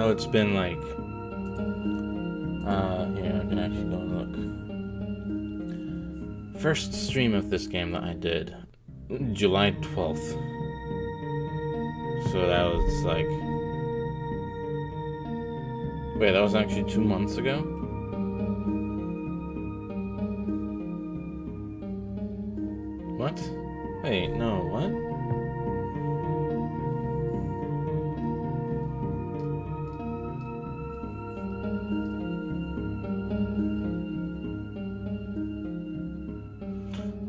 know it's been like, here, I can actually go and look. First stream of this game that I did, July 12th. So that was like, wait, that was actually 2 months ago? What? Wait, no, what?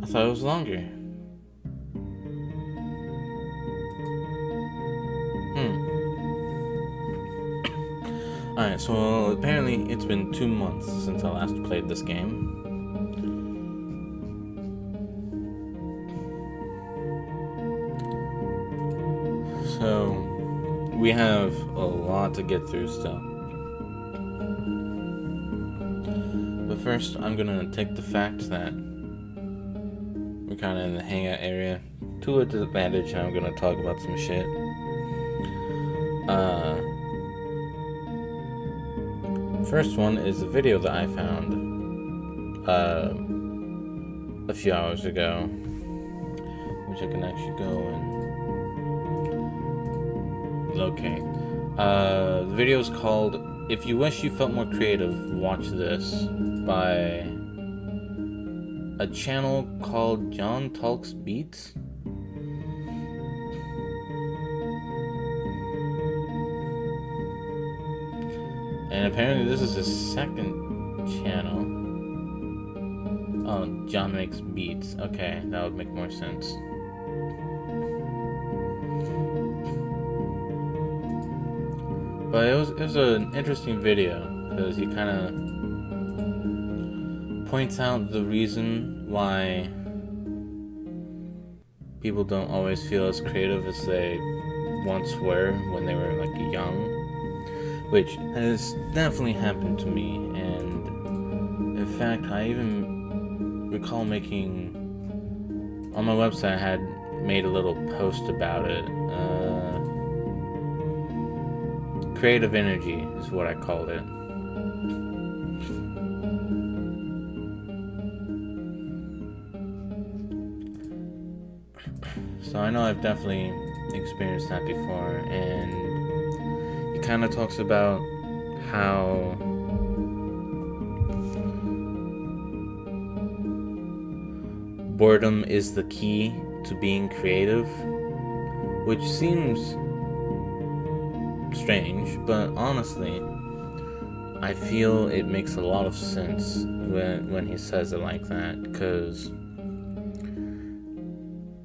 I thought it was longer. Alright, so apparently it's been 2 months since I last played this game. So, we have a lot to get through still. But first, I'm gonna take the fact that we're kinda in the hangout area to its advantage, and I'm gonna talk about some shit. First one is a video that I found a few hours ago, which I can actually go and locate. The video is called "If You Wish You Felt More Creative, Watch This" by a channel called John Talks Beats. And apparently this is his second channel. Oh, John Makes Beats. Okay, that would make more sense. But it was an interesting video because he kind of points out the reason why people don't always feel as creative as they once were when they were like young. Which has definitely happened to me, and in fact, I even recall making, on my website, I had made a little post about it. Creative energy is what I called it. So I know I've definitely experienced that before, and he kind of talks about how boredom is the key to being creative, which seems strange, but honestly, I feel it makes a lot of sense when he says it like that, because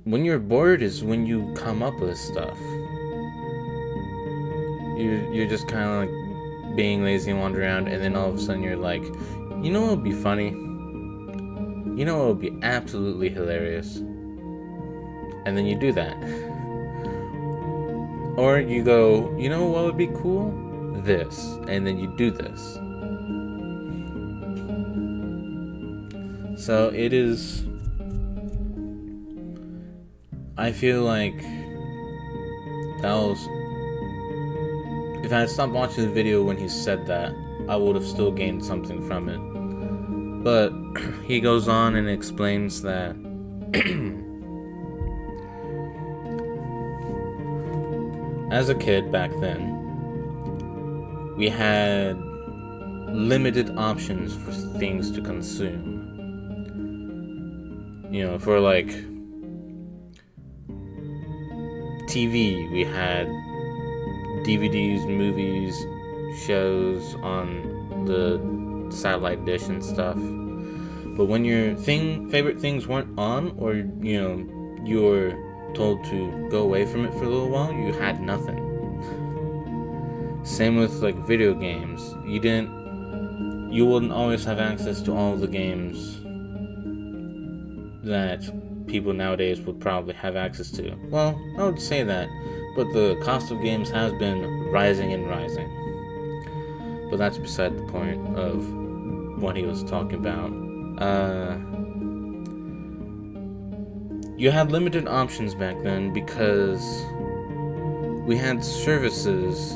when you're bored is when you come up with stuff. You're just kind of like being lazy and wander around, and then all of a sudden you're like, you know what would be funny? You know what would be absolutely hilarious? And then you do that. Or you go, you know what would be cool? This. And then you do this. So it is... I feel like that was... If I had stopped watching the video when he said that, I would have still gained something from it. But he goes on and explains that as a kid back then, we had limited options for things to consume. You know, for like TV, we had DVDs, movies, shows on the satellite dish and stuff. But when your favorite things weren't on, or you know, you were told to go away from it for a little while, you had nothing. Same with like video games. You wouldn't always have access to all the games that people nowadays would probably have access to. Well, I would say that, but the cost of games has been rising and rising. But that's beside the point of what he was talking about. You had limited options back then because we had services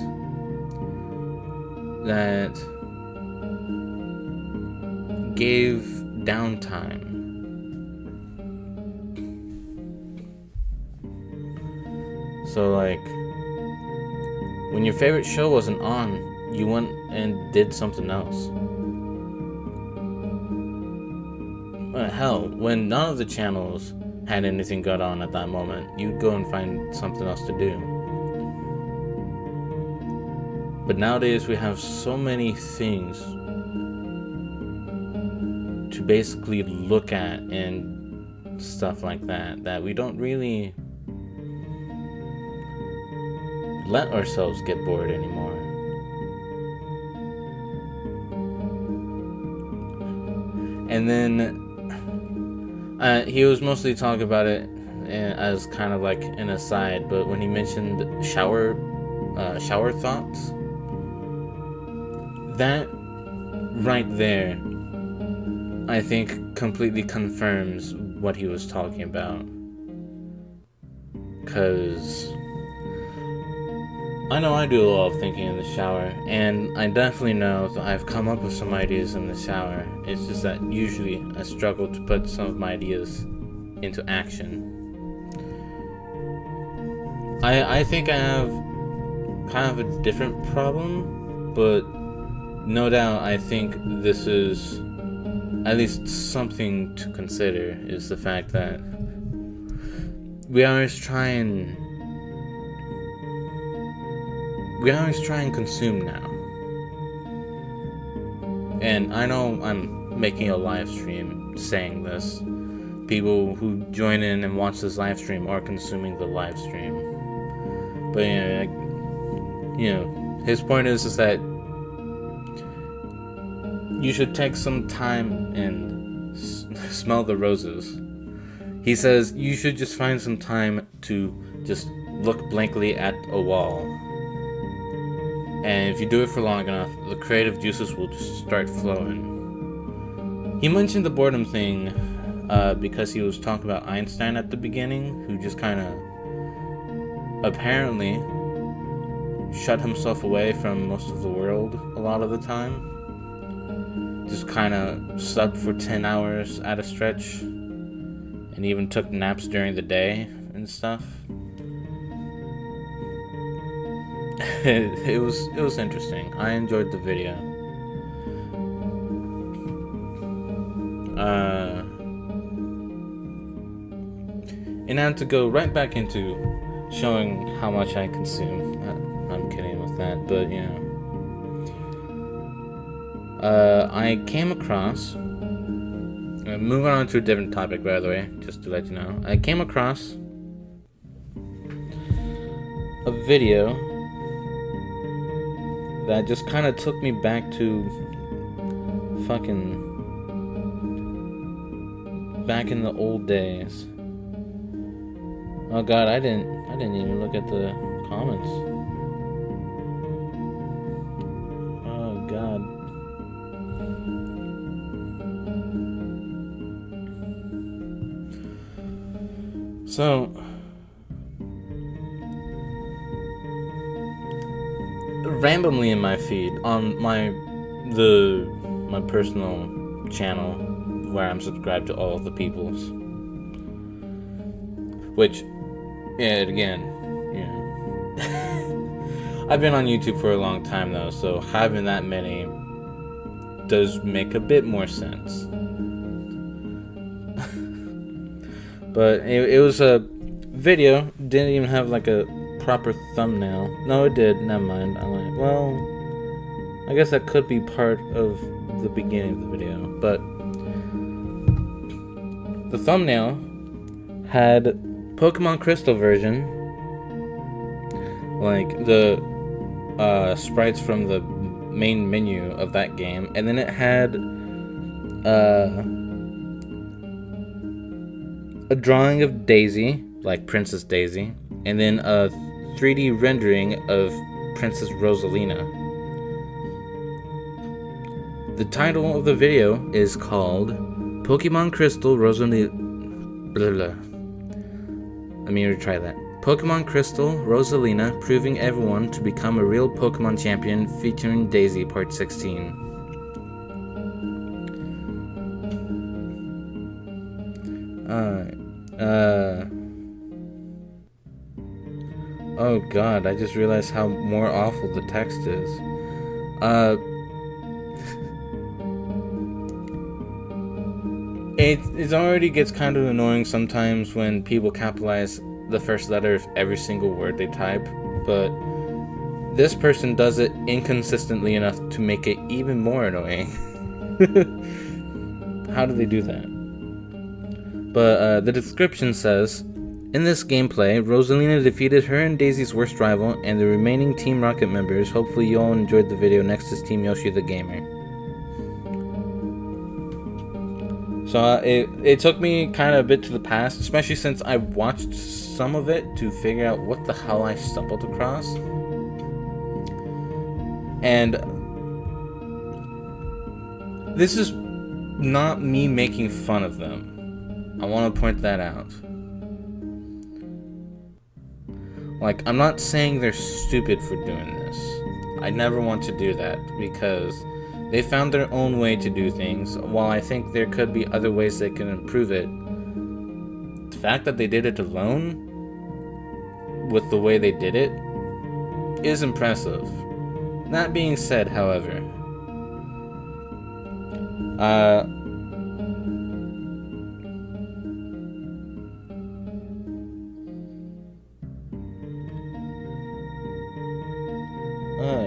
that gave downtime. So like, when your favorite show wasn't on, you went and did something else. Hell, when none of the channels had anything good on at that moment, you'd go and find something else to do. But nowadays we have so many things to basically look at and stuff like that we don't really let ourselves get bored anymore. And then he was mostly talking about it as kind of like an aside, but when he mentioned shower thoughts, that right there, I think, completely confirms what he was talking about. Because I know I do a lot of thinking in the shower, and I definitely know that I've come up with some ideas in the shower. It's just that usually I struggle to put some of my ideas into action. I think I have kind of a different problem, but no doubt I think this is at least something to consider, is the fact that we always try and consume now. And I know I'm making a live stream saying this. People who join in and watch this live stream are consuming the live stream. But his point is that you should take some time and smell the roses. He says you should just find some time to just look blankly at a wall. And if you do it for long enough, the creative juices will just start flowing. He mentioned the boredom thing because he was talking about Einstein at the beginning, who just kind of apparently shut himself away from most of the world a lot of the time. Just kind of slept for 10 hours at a stretch, and even took naps during the day and stuff. It was interesting. I enjoyed the video. And now to go right back into showing how much I consume. I'm kidding with that, but I came across, moving on to a different topic, by the way, just to let you know, I came across a video that just kind of took me back to back in the old days. Oh god, I didn't even look at the comments. Oh god. So randomly in my feed on my personal channel where I'm subscribed to all of the peoples, which again, I've been on YouTube for a long time though, so having that many does make a bit more sense. But it was a video, didn't even have like a proper thumbnail. No, it did, never mind. I'm like, well, I guess that could be part of the beginning of the video, but the thumbnail had Pokemon Crystal version, like the sprites from the main menu of that game, and then it had a drawing of Daisy, like Princess Daisy, and then a 3D rendering of Princess Rosalina. The title of the video is called Pokemon Crystal Rosalina. Let me retry that. Pokemon Crystal, Rosalina, proving everyone to become a real Pokemon champion, featuring Daisy, Part 16. Oh god, I just realized how more awful the text is. It already gets kind of annoying sometimes when people capitalize the first letter of every single word they type, but this person does it inconsistently enough to make it even more annoying. How do they do that? But the description says, in this gameplay, Rosalina defeated her and Daisy's worst rival and the remaining Team Rocket members. Hopefully you all enjoyed the video. Next is Team Yoshi the Gamer. So it took me kind of a bit to the past, especially since I watched some of it to figure out what the hell I stumbled across. And this is not me making fun of them. I want to point that out. Like, I'm not saying they're stupid for doing this. I never want to do that because they found their own way to do things. While I think there could be other ways they can improve it, the fact that they did it alone with the way they did it is impressive. That being said, however,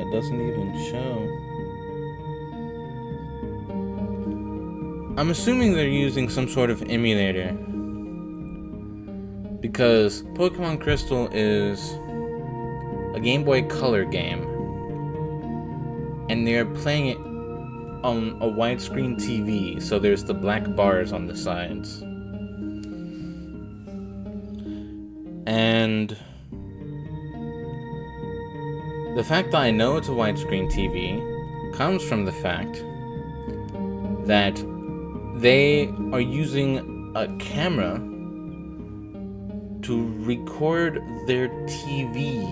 it doesn't even show. I'm assuming they're using some sort of emulator, because Pokemon Crystal is a Game Boy Color game, and they're playing it on a widescreen TV, so there's the black bars on the sides. And the fact that I know it's a widescreen TV comes from the fact that they are using a camera to record their TV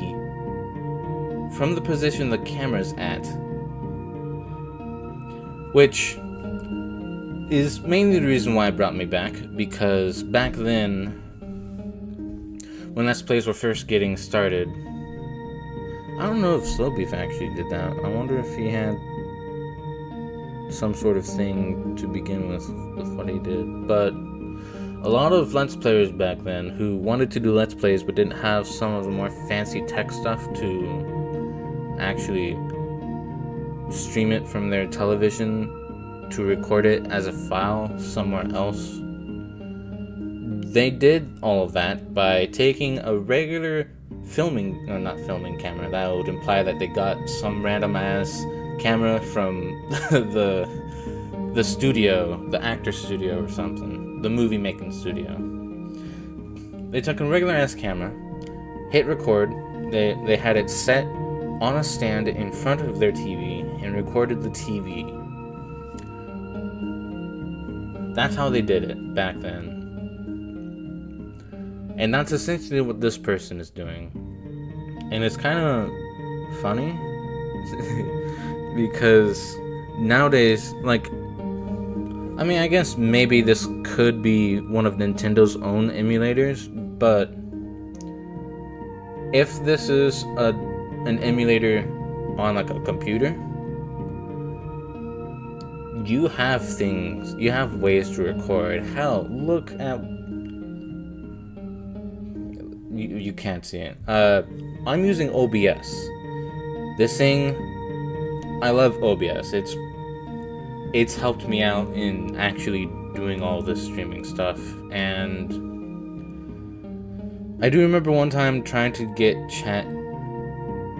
from the position the camera's at, which is mainly the reason why it brought me back, because back then, when Let's Plays were first getting started, I don't know if Slowbeef actually did that. I wonder if he had some sort of thing to begin with what he did. But a lot of Let's Players back then who wanted to do Let's Plays but didn't have some of the more fancy tech stuff to actually stream it from their television to record it as a file somewhere else, they did all of that by taking a regular not filming camera. That would imply that they got some random ass camera from the studio, the actor studio or something, the movie making studio. They took a regular ass camera, hit record, they had it set on a stand in front of their TV and recorded the TV. That's how they did it back then. And that's essentially what this person is doing. And it's kind of funny because nowadays, like, I mean, I guess maybe this could be one of Nintendo's own emulators, but if this is an emulator on like a computer, you have ways to record. Hell, look at, you can't see it. I'm using OBS. This thing, I love OBS. It's helped me out in actually doing all this streaming stuff, and I do remember one time trying to get chat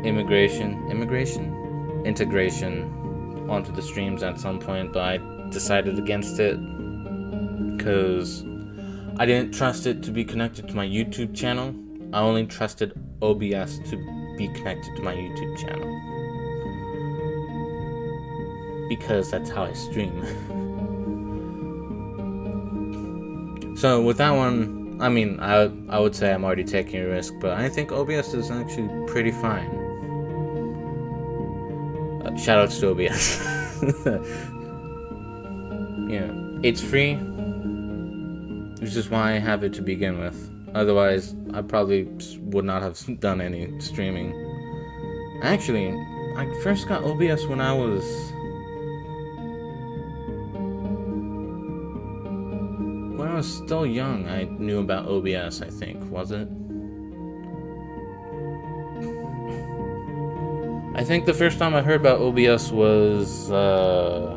integration onto the streams at some point, but I decided against it because I didn't trust it to be connected to my YouTube channel. I only trusted OBS to be connected to my YouTube channel, because that's how I stream. So with that one, I mean, I would say I'm already taking a risk, but I think OBS is actually pretty fine. Shoutouts to OBS. Yeah, it's free, which is why I have it to begin with. Otherwise, I probably would not have done any streaming. Actually, I first got OBS when I was still young. I knew about OBS, I think. Was it? I think the first time I heard about OBS was, I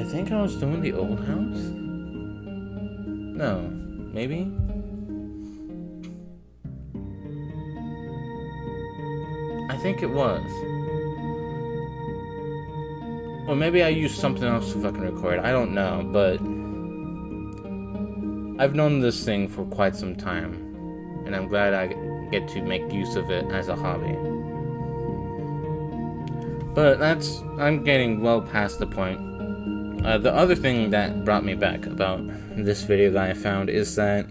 think I was doing the old house? No, maybe? I think it was. Or maybe I used something else to fucking record. I don't know, but I've known this thing for quite some time, and I'm glad I get to make use of it as a hobby. But I'm getting well past the point. The other thing that brought me back about this video that I found is that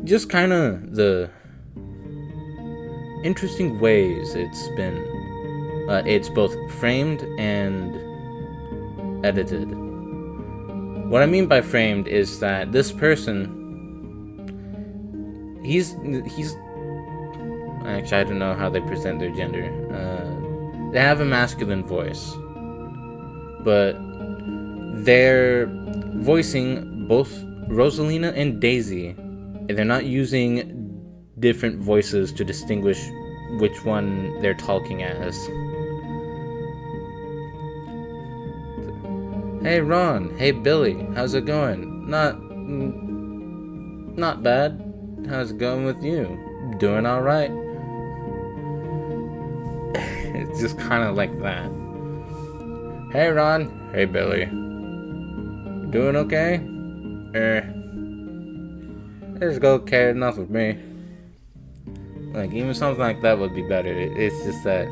just kind of the interesting ways it's been, it's both framed and edited. What I mean by framed is that this person, he's actually, I don't know how they present their gender. They have a masculine voice, but they're voicing both Rosalina and Daisy, and they're not using different voices to distinguish which one they're talking as. Hey Ron, hey Billy, how's it going? Not bad. How's it going with you? Doing alright. It's just kind of like that. Hey Ron, hey Billy. Doing okay? It's okay enough with me. Like, even something like that would be better. It's just that.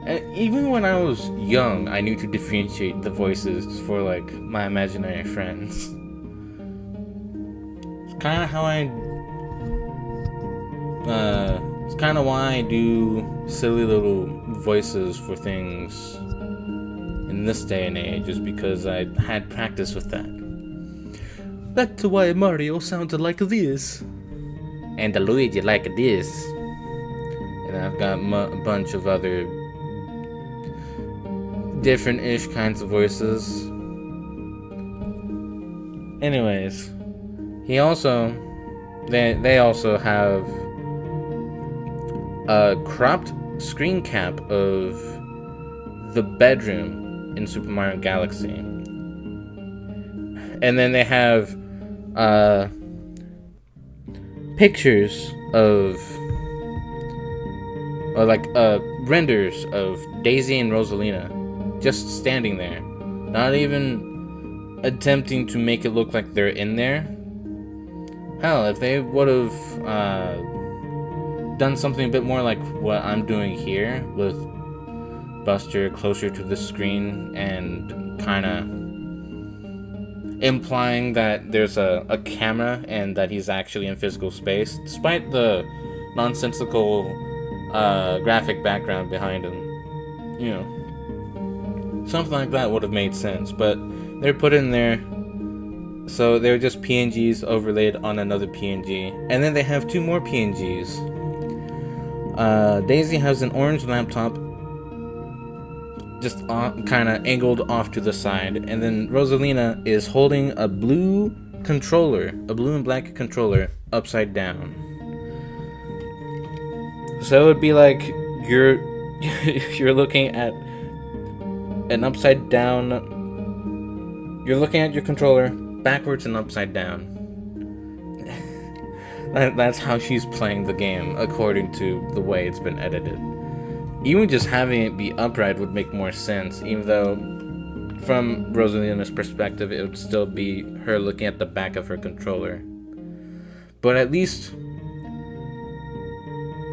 And even when I was young, I knew to differentiate the voices for, like, my imaginary friends. It's kind of how it's kind of why I do silly little voices for things in this day and age, is because I had practice with that. That's why Mario sounded like this. And Luigi like this. And I've got a bunch of other different-ish kinds of voices. Anyways, they also have a cropped screen cap of the bedroom in Super Mario Galaxy. And then they have pictures of, or like renders of Daisy and Rosalina just standing there, not even attempting to make it look like they're in there. Hell, if they would have done something a bit more like what I'm doing here, with Buster closer to the screen and kind of implying that there's a camera and that he's actually in physical space, despite the nonsensical graphic background behind him. You know, something like that would have made sense, but they're put in there, so they're just PNGs overlaid on another PNG, and then they have two more PNGs. Daisy has an orange laptop, just kind of angled off to the side, and then Rosalina is holding a blue controller, a blue and black controller, upside down. So it would be like you're looking at an upside down. You're looking at your controller backwards and upside down. That's how she's playing the game, according to the way it's been edited. Even just having it be upright would make more sense, even though from Rosalina's perspective it would still be her looking at the back of her controller. But at least,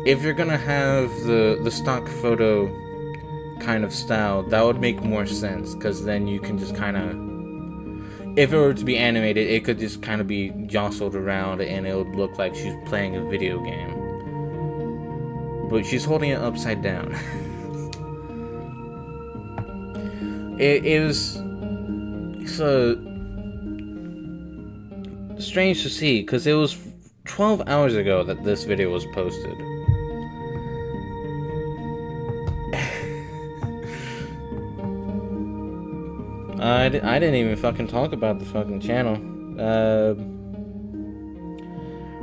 if you're gonna have the stock photo kind of style, that would make more sense, because then you can just kind of, if it were to be animated, it could just kind of be jostled around and it would look like she's playing a video game. But she's holding it upside down. It was so strange to see, because it was 12 hours ago that this video was posted. I didn't even fucking talk about the fucking channel.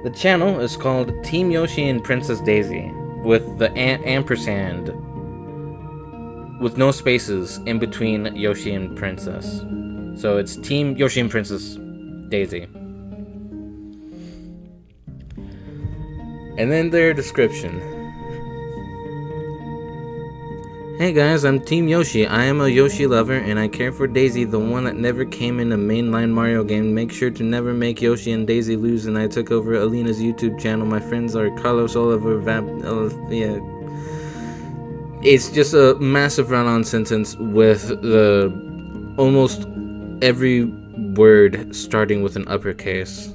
The channel is called Team Yoshi and Princess Daisy, with the ampersand with no spaces in between Yoshi and Princess. So it's Team Yoshi and Princess Daisy. And then their description. Hey guys, I'm Team Yoshi. I am a Yoshi lover and I care for Daisy, the one that never came in a mainline Mario game. Make sure to never make Yoshi and Daisy lose, and I took over Alina's YouTube channel. My friends are Carlos, Oliver, yeah. It's just a massive run-on sentence with almost every word starting with an uppercase.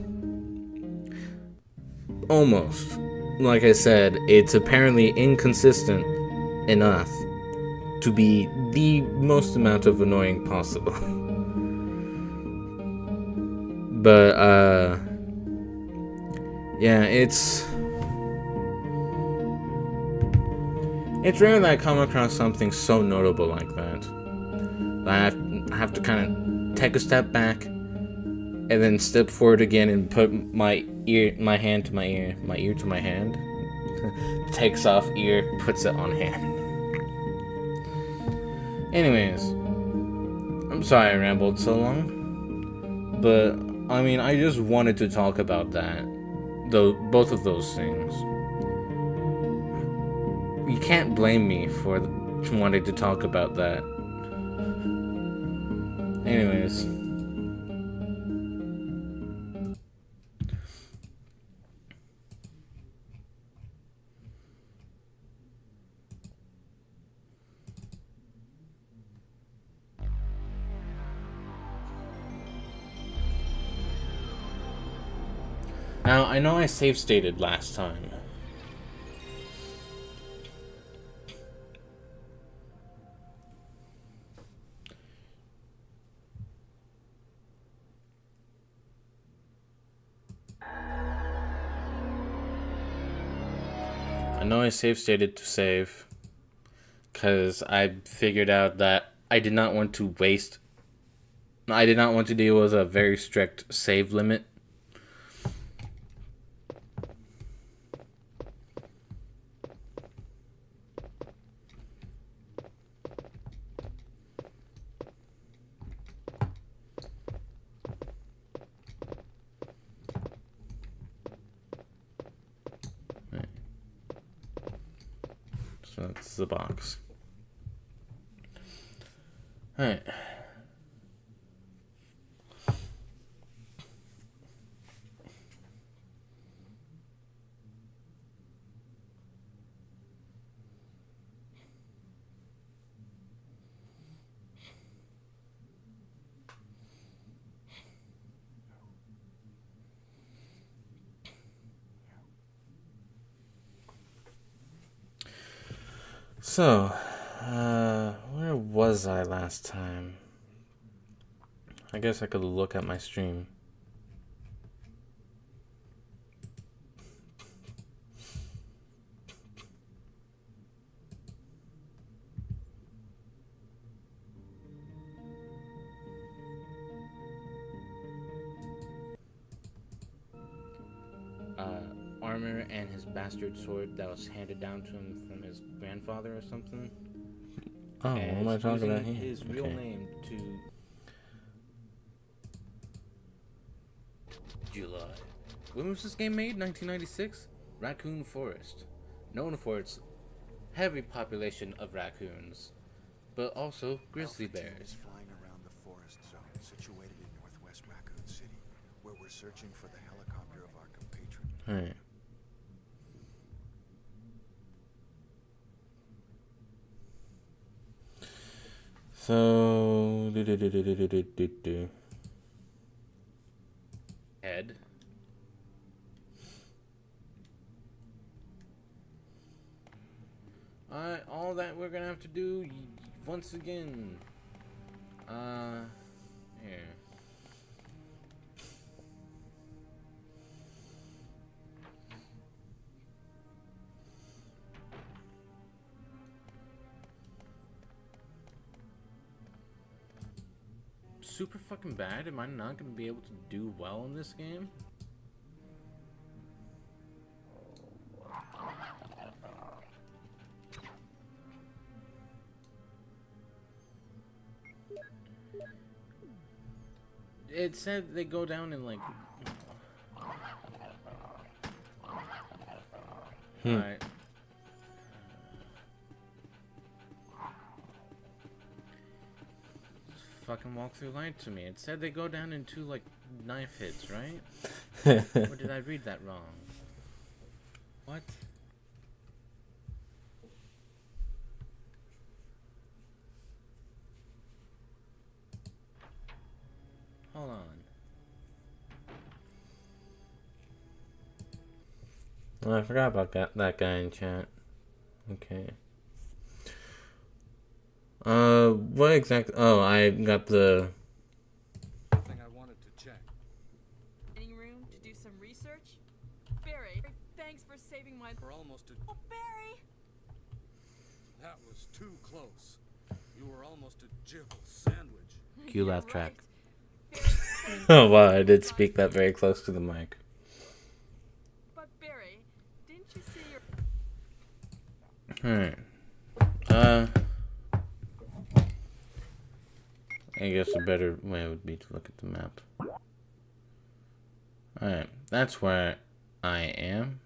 Almost. Like I said, it's apparently inconsistent enough to be the most amount of annoying possible. But, yeah, it's rare that I come across something so notable like that. I have to kind of take a step back and then step forward again and put my hand to my ear, my ear to my hand. Takes off ear, puts it on hand. Anyways, I'm sorry I rambled so long, but I mean, I just wanted to talk about that, both of those things. You can't blame me for wanting to talk about that. Anyways. Now, I know I save stated last time. I know I save stated to save, because I figured out that I did not want to deal with a very strict save limit. So that's the box. Alright. So, where was I last time? I guess I could look at my stream. Armor and his bastard sword that was handed down to him from his grandfather or something. Oh, what am I talking about here? His real name to July. When was this game made? 1996? Raccoon Forest. Known for its heavy population of raccoons, but also grizzly bears. Flying around the forest zone situated in northwest Raccoon City, where we're searching for the helicopter of our compatriot. Alright. So, head. All that we're gonna have to do once again. Here. Super fucking bad? Am I not gonna be able to do well in this game? It said they go down in like... Alright. Fucking walkthrough lied to me. It said they go down in 2 like knife hits, right? Or did I read that wrong? What? Hold on. Oh, I forgot about that guy in chat. Okay. What exactly? Oh, I got the... Thing I wanted to check. Room to do some research? Barry, thanks for saving my... We're almost a... Oh, Barry! That was too close. You were almost a jibble sandwich. Cue You're laugh track. Barry, thanks Oh wow, I did speak that very close to the mic. But Barry, didn't you see your... Alright. I guess a better way would be to look at the map. Alright, that's where I am.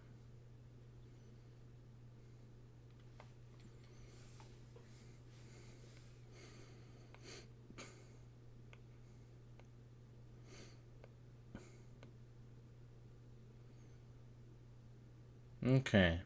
Okay.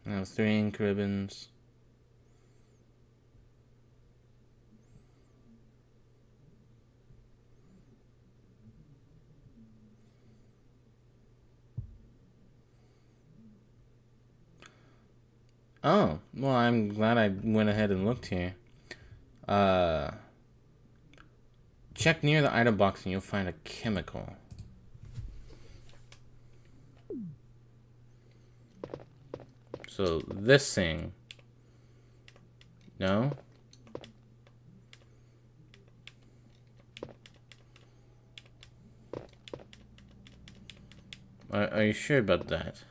Now 3 ink ribbons. Oh, well, I'm glad I went ahead and looked here. Check near the item box and you'll find a chemical. So this thing. No? Are you sure about that?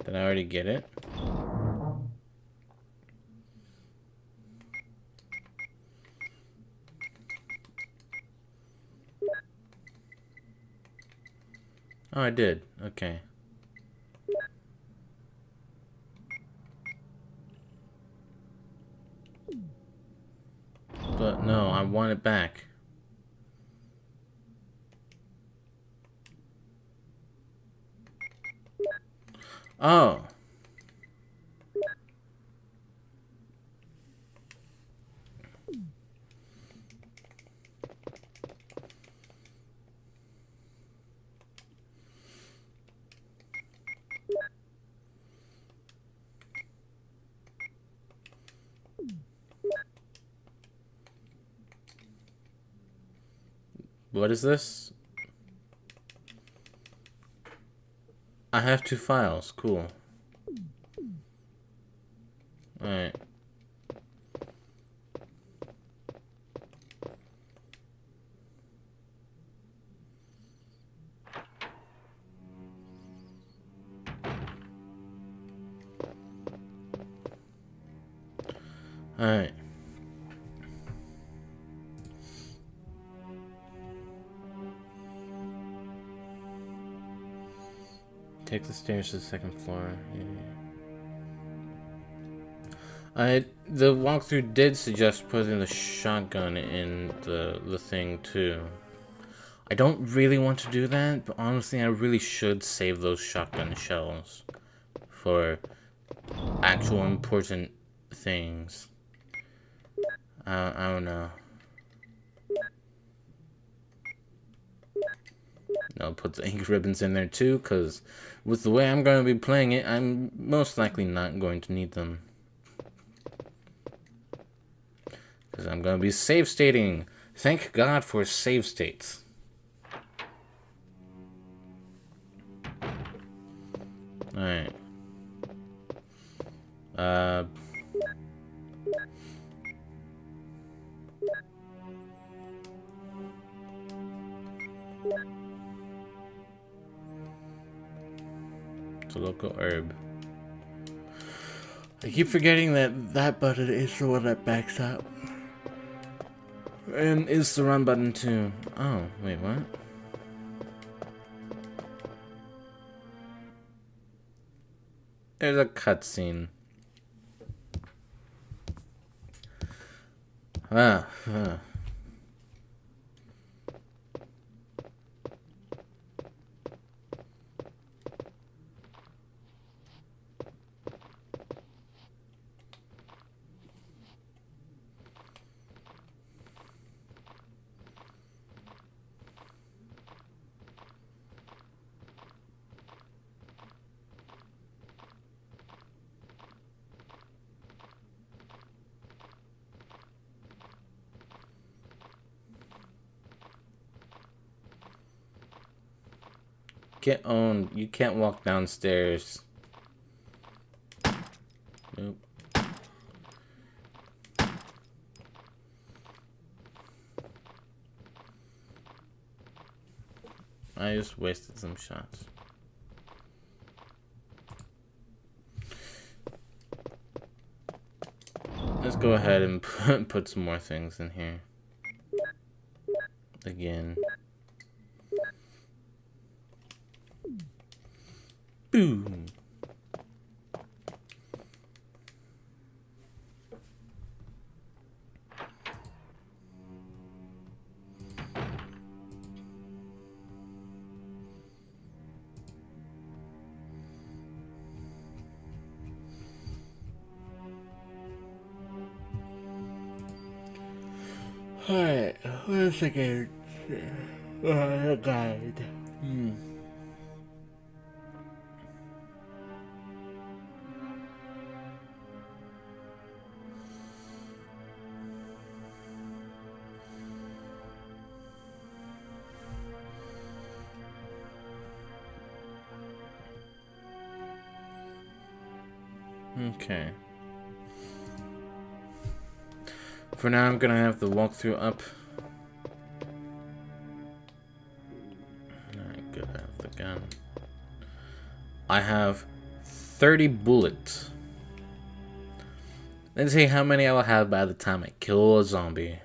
Did I already get it? Oh, I did. Okay. But no, I want it back. Oh. What is this? I have 2 files. Cool. Alright. Alright. Take the stairs to the second floor. Yeah. The walkthrough did suggest putting the shotgun in the thing too. I don't really want to do that, but honestly I really should save those shotgun shells for actual important things. I don't know. I'll put the ink ribbons in there too, because with the way I'm going to be playing it, I'm most likely not going to need them. Because I'm going to be save stating. Thank God for save states. Alright. It's a local herb. I keep forgetting that that button is the one that backs up. And it's the run button too. Oh, wait, what? There's a cutscene. Ah. Get owned. You can't walk downstairs. Nope. I just wasted some shots. Let's go ahead and put some more things in here. Again. Boom. Alright, wait a second. The guide. Okay. For now, I'm gonna have the walkthrough up. Alright, good. I have the gun. I have 30 bullets. Let's see how many I will have by the time I kill a zombie.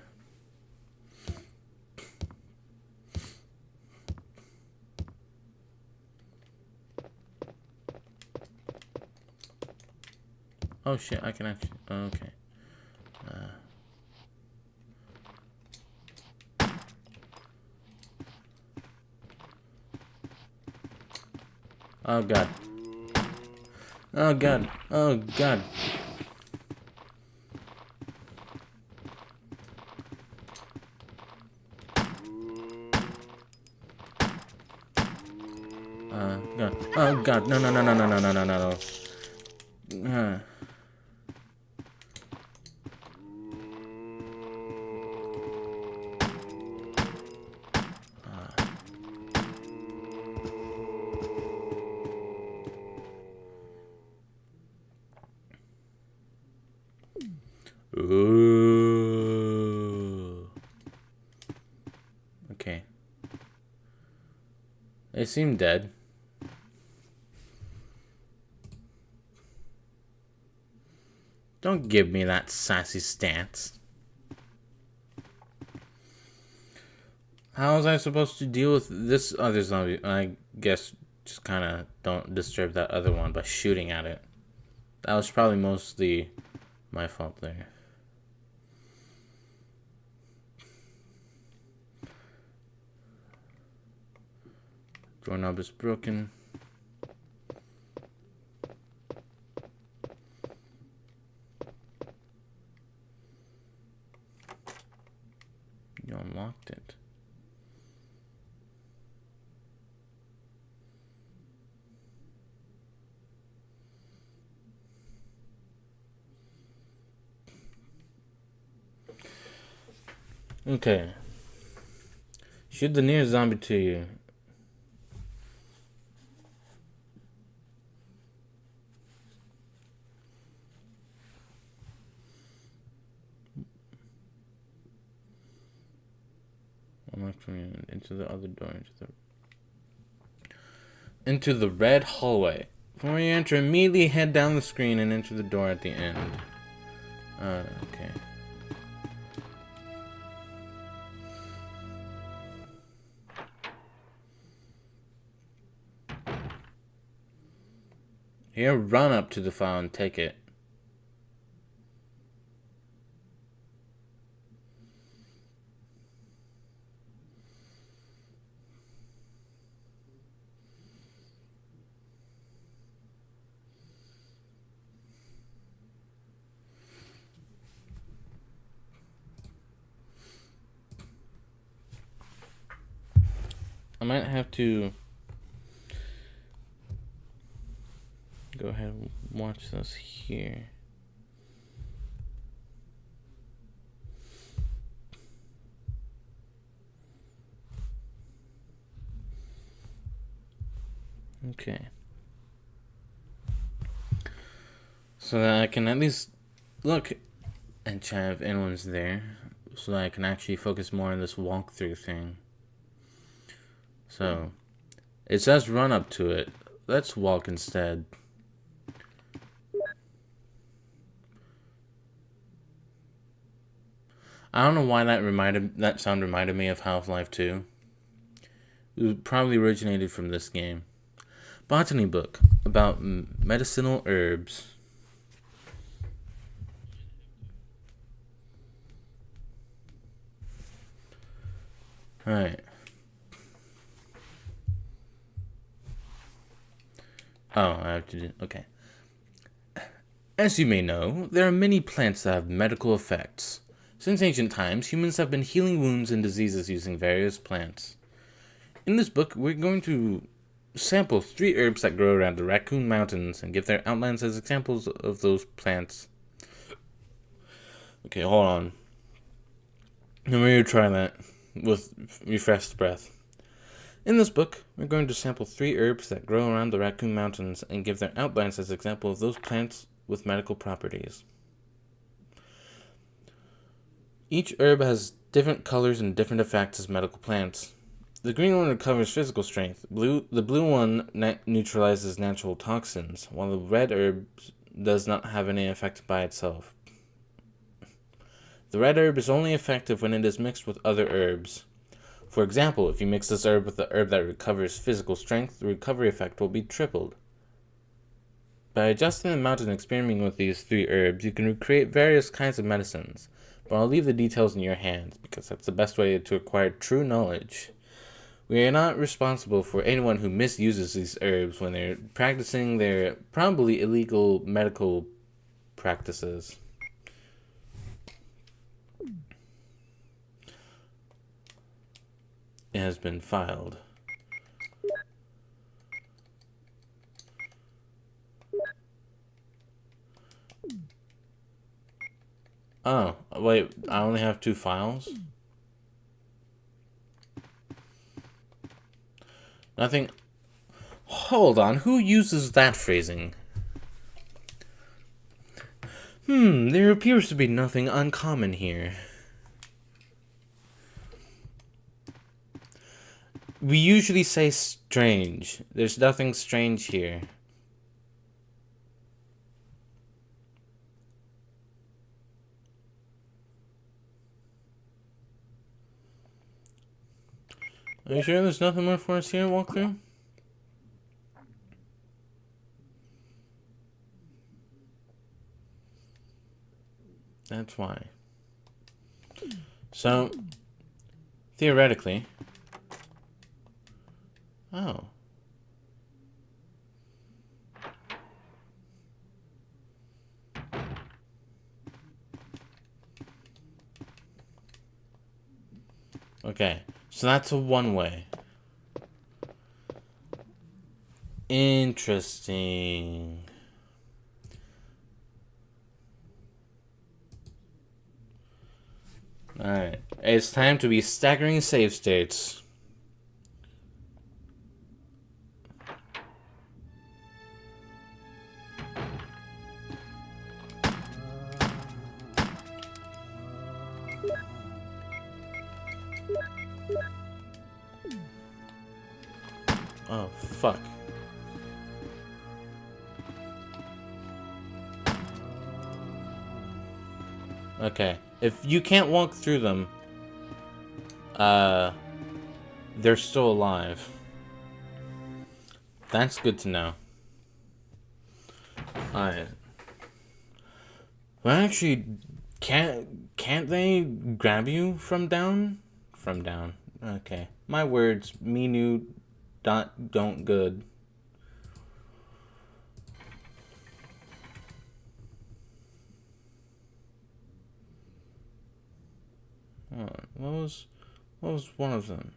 Oh shit, I can actually... Okay. Oh god. Oh god. Oh god. God. Oh god. No, no, no, no, no, no, no, no, no, no. Ooh. Okay. They seem dead. Don't give me that sassy stance. How was I supposed to deal with this other zombie? I guess just kind of don't disturb that other one by shooting at it. That was probably mostly my fault there. Doorknob is broken. You unlocked it. Okay. Shoot the nearest zombie to you. Into the other door, into the red hallway. From where you enter, immediately head down the screen and enter the door at the end. Okay. Here, run up to the file and take it. I might have to go ahead and watch this here. Okay. So that I can at least look and check if anyone's there, so that I can actually focus more on this walkthrough thing. So, it says run up to it. Let's walk instead. I don't know why that sound reminded me of Half-Life 2. It probably originated from this game. Botany book about medicinal herbs. Alright. Oh, I have to do... Okay. As you may know, there are many plants that have medical effects. Since ancient times, humans have been healing wounds and diseases using various plants. In this book, we're going to sample 3 herbs that grow around the Raccoon Mountains and give their outlines as examples of those plants. Okay, hold on. Let me try that with refreshed breath. In this book, we're going to sample 3 herbs that grow around the Raccoon Mountains and give their outlines as example of those plants with medical properties. Each herb has different colors and different effects as medical plants. The green one recovers physical strength. The blue one neutralizes natural toxins, while the red herb does not have any effect by itself. The red herb is only effective when it is mixed with other herbs. For example, if you mix this herb with the herb that recovers physical strength, the recovery effect will be tripled. By adjusting the amount and experimenting with these 3 herbs, you can recreate various kinds of medicines, but I'll leave the details in your hands because that's the best way to acquire true knowledge. We are not responsible for anyone who misuses these herbs when they're practicing their probably illegal medical practices. It has been filed. Oh, wait, I only have 2 files? Nothing. Hold on, who uses that phrasing? There appears to be nothing uncommon here. We usually say strange. There's nothing strange here. Are you sure there's nothing more for us here to walk through? That's why. So, theoretically... Oh. Okay, so that's a one-way. Interesting. Alright, it's time to be staggering save states. Oh, fuck. Okay. If you can't walk through them, they're still alive. That's good to know. Alright. Well, actually, can't they grab you from down? From down. Okay. My words, me new don't good. Oh, what was one of them?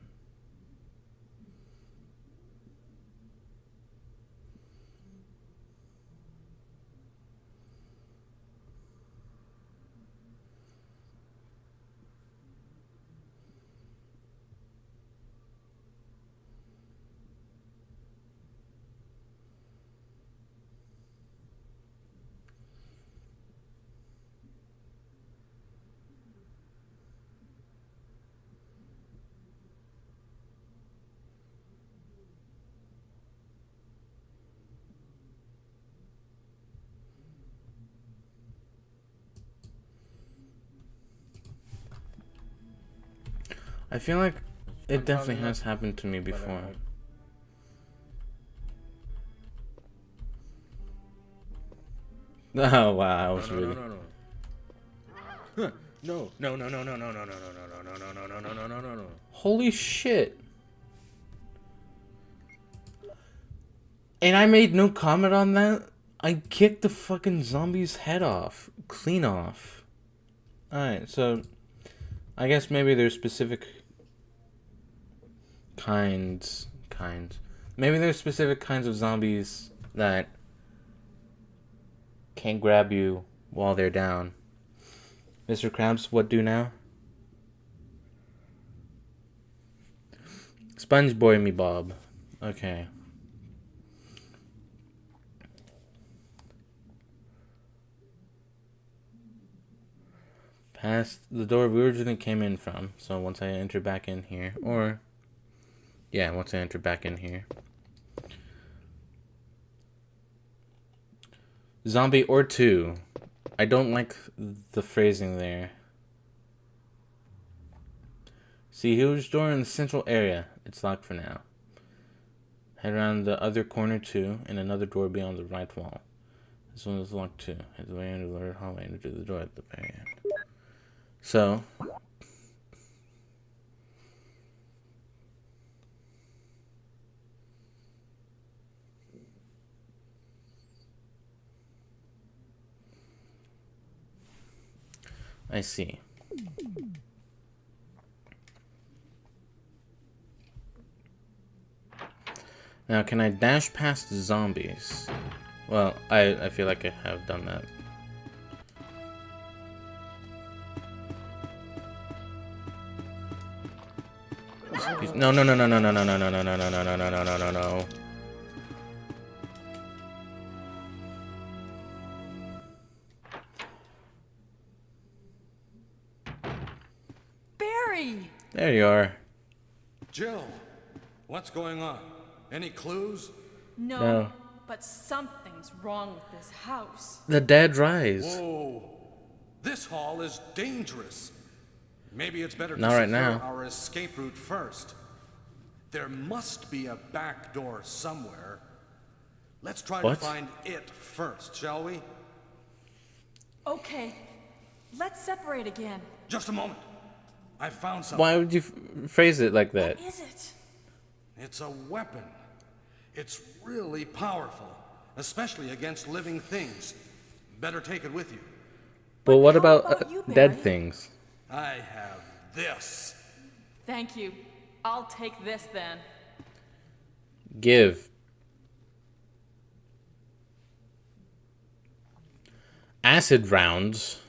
I feel like it definitely has happened to me before. Oh wow, I was really. No. No. Holy shit! And I made no comment on that. I kicked the fucking zombie's head off, clean off. All right, so I guess maybe there's specific kinds. Maybe there's specific kinds of zombies that can't grab you while they're down. Mr. Krabs, what do now? Sponge Boy me Bob. Okay. Past the door we originally came in from. So once I enter back in here, or yeah, once I enter back in here. Zombie or two. I don't like the phrasing there. See, huge door in the central area. It's locked for now. Head around the other corner too, and another door beyond the right wall. This one is locked too. Head the way into the hallway and into the door at the very end. So, I see. Now, can I dash past zombies? Well, I feel like I have done that. No. Barry! There you are. Jill, what's going on? Any clues? No. But something's wrong with this house. The dead rise. Whoa, this hall is dangerous. Maybe it's better to Not right secure now. our escape route first. There must be a back door somewhere. Let's try What? to find it first, shall we? Okay, let's separate again. Just a moment. I found something. Why would you phrase it like that? What is it? It's a weapon. It's really powerful, especially against living things. Better take it with you. But what how about about you, dead Barry? things? I have this. Thank you. I'll take this then. Give. Acid rounds.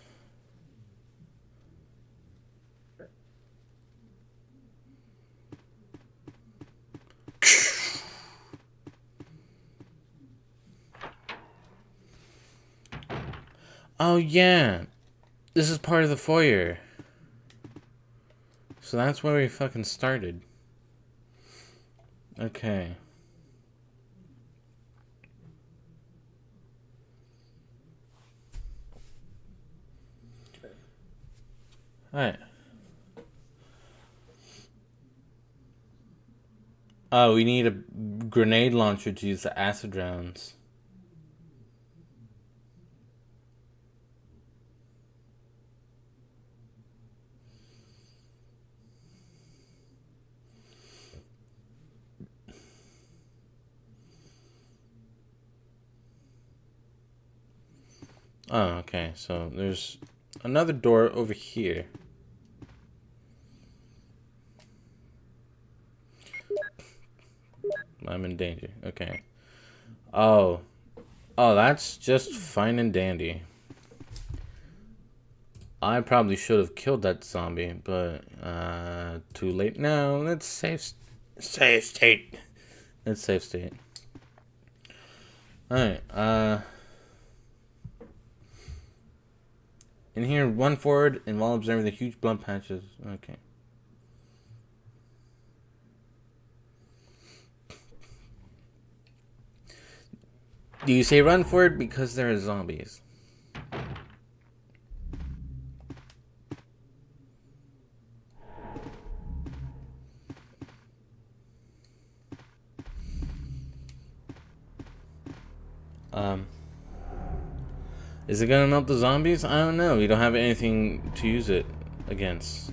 Oh yeah, this is part of the foyer. So that's where we fucking started. Okay. Alright. Oh, we need a grenade launcher to use the acid rounds. Oh, okay. So there's another door over here. I'm in danger. Okay. Oh. Oh, that's just fine and dandy. I probably should have killed that zombie, but too late now. Let's save state. Let's save state. Alright, in here, run forward and while observing the huge blood patches. Okay. Do you say run forward because there are zombies? Is it gonna melt the zombies? I don't know. We don't have anything to use it against.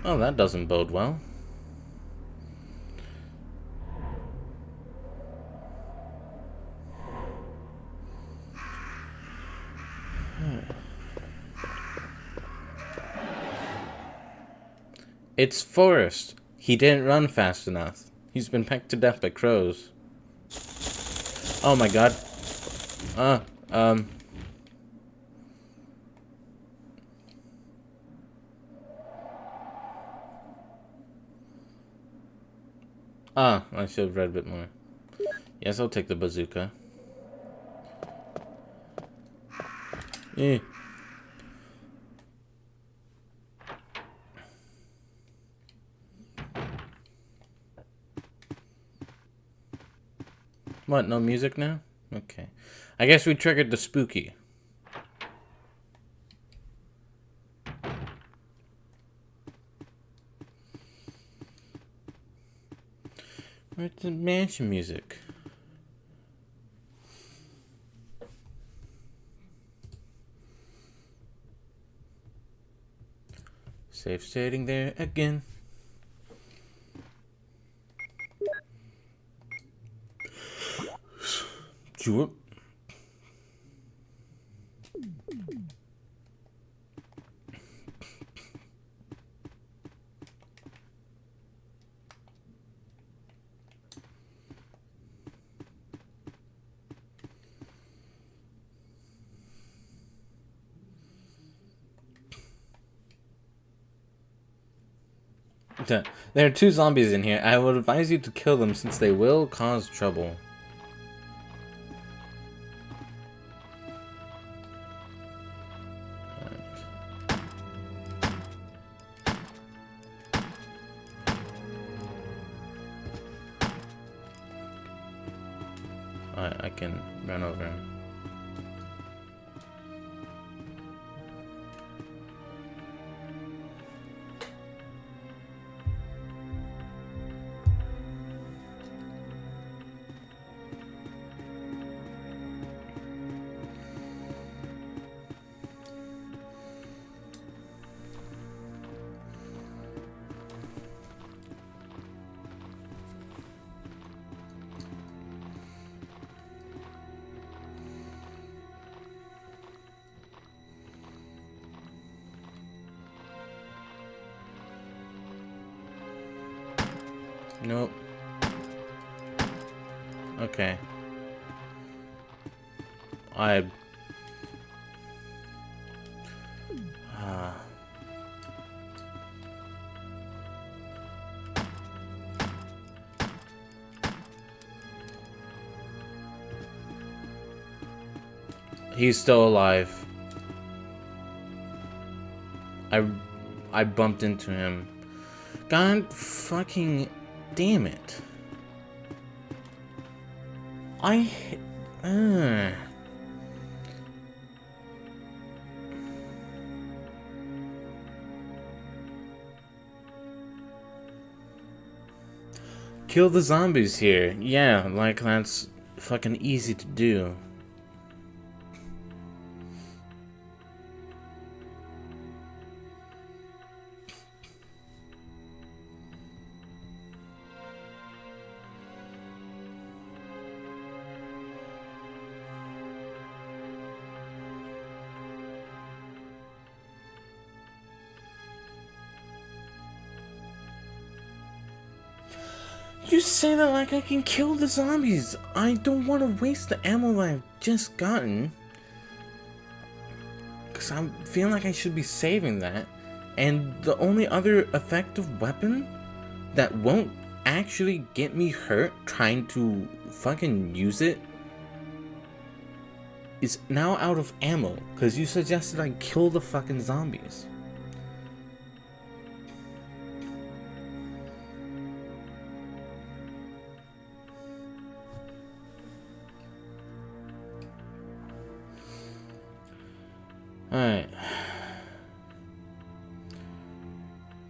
Oh, that doesn't bode well. It's Forrest. He didn't run fast enough. He's been pecked to death by crows. Oh my god. I should have read a bit more. Yes, I'll take the bazooka. Eh. What, no music now? Okay. I guess we triggered the spooky. Where's the mansion music? Safe stating there again. Whoop. There are 2 zombies in here. I would advise you to kill them since they will cause trouble. I can run over him. Nope. Okay. He's still alive. I bumped into him. God fucking damn it. Kill the zombies here. Yeah, like that's fucking easy to do. You say that like I can kill the zombies. I don't want to waste the ammo I've just gotten. Because I'm feeling like I should be saving that. And the only other effective weapon that won't actually get me hurt trying to fucking use it is now out of ammo. Because you suggested I kill the fucking zombies. Alright.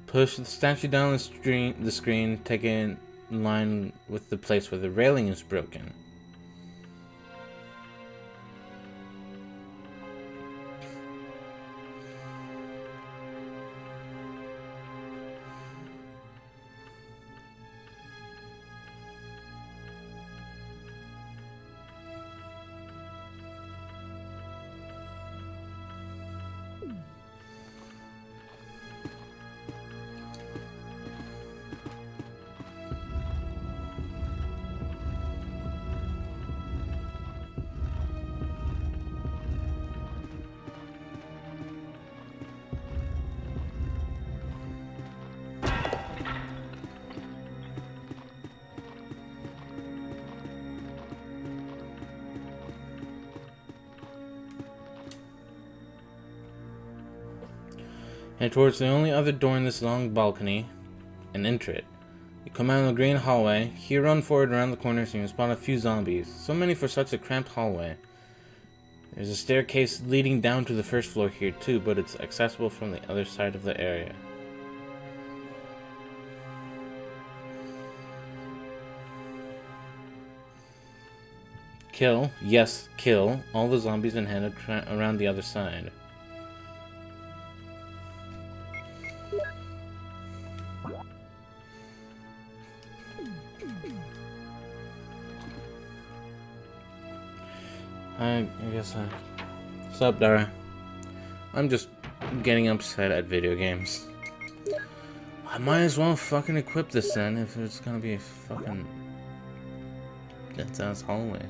Push the statue down the screen, take it in line with the place where the railing is broken. Head towards the only other door in this long balcony and enter it. You come out in the green hallway. Here, run forward around the corners and you spot a few zombies. So many for such a cramped hallway. There's a staircase leading down to the first floor here too, but it's accessible from the other side of the area. Kill, yes, kill all the zombies and head around the other side. I guess What's up, Dara? I'm just getting upset at video games. I might as well fucking equip this then if it's gonna be a fucking dead ass hallway.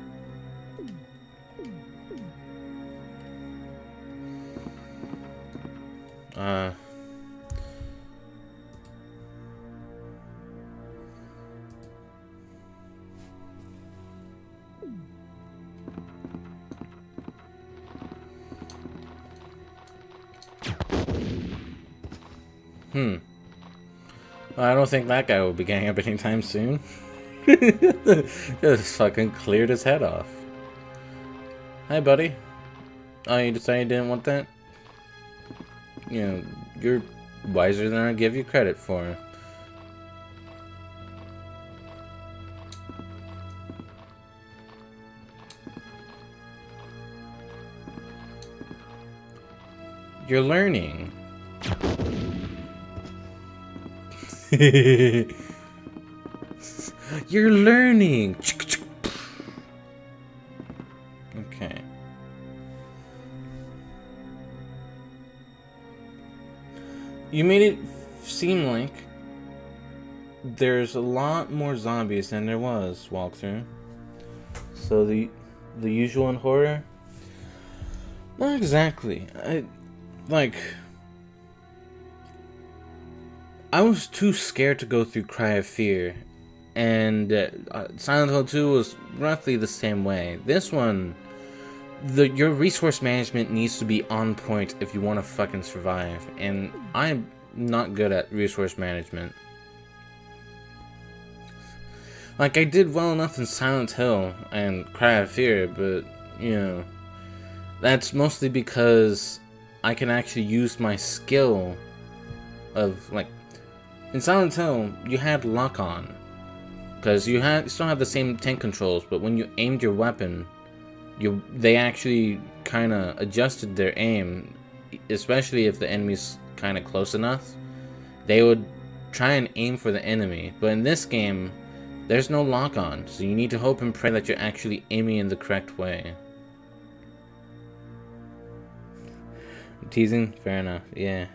I don't think that guy will be getting up anytime soon. Just fucking cleared his head off. Hi, buddy. Oh, you decided you didn't want that? You know, you're wiser than I give you credit for. You're learning. You're learning. Okay. You made it seem like there's a lot more zombies than there was walkthrough. So the usual in horror? Not exactly. I was too scared to go through Cry of Fear, and Silent Hill 2 was roughly the same way. This one, your resource management needs to be on point if you want to fucking survive, and I'm not good at resource management. Like, I did well enough in Silent Hill and Cry of Fear, but, you know, that's mostly because I can actually use my skill of, like, in Silent Hill, you had lock-on, because you still have the same tank controls, but when you aimed your weapon, they actually kind of adjusted their aim, especially if the enemy's kind of close enough. They would try and aim for the enemy, but in this game, there's no lock-on, so you need to hope and pray that you're actually aiming in the correct way. Teasing? Fair enough, yeah.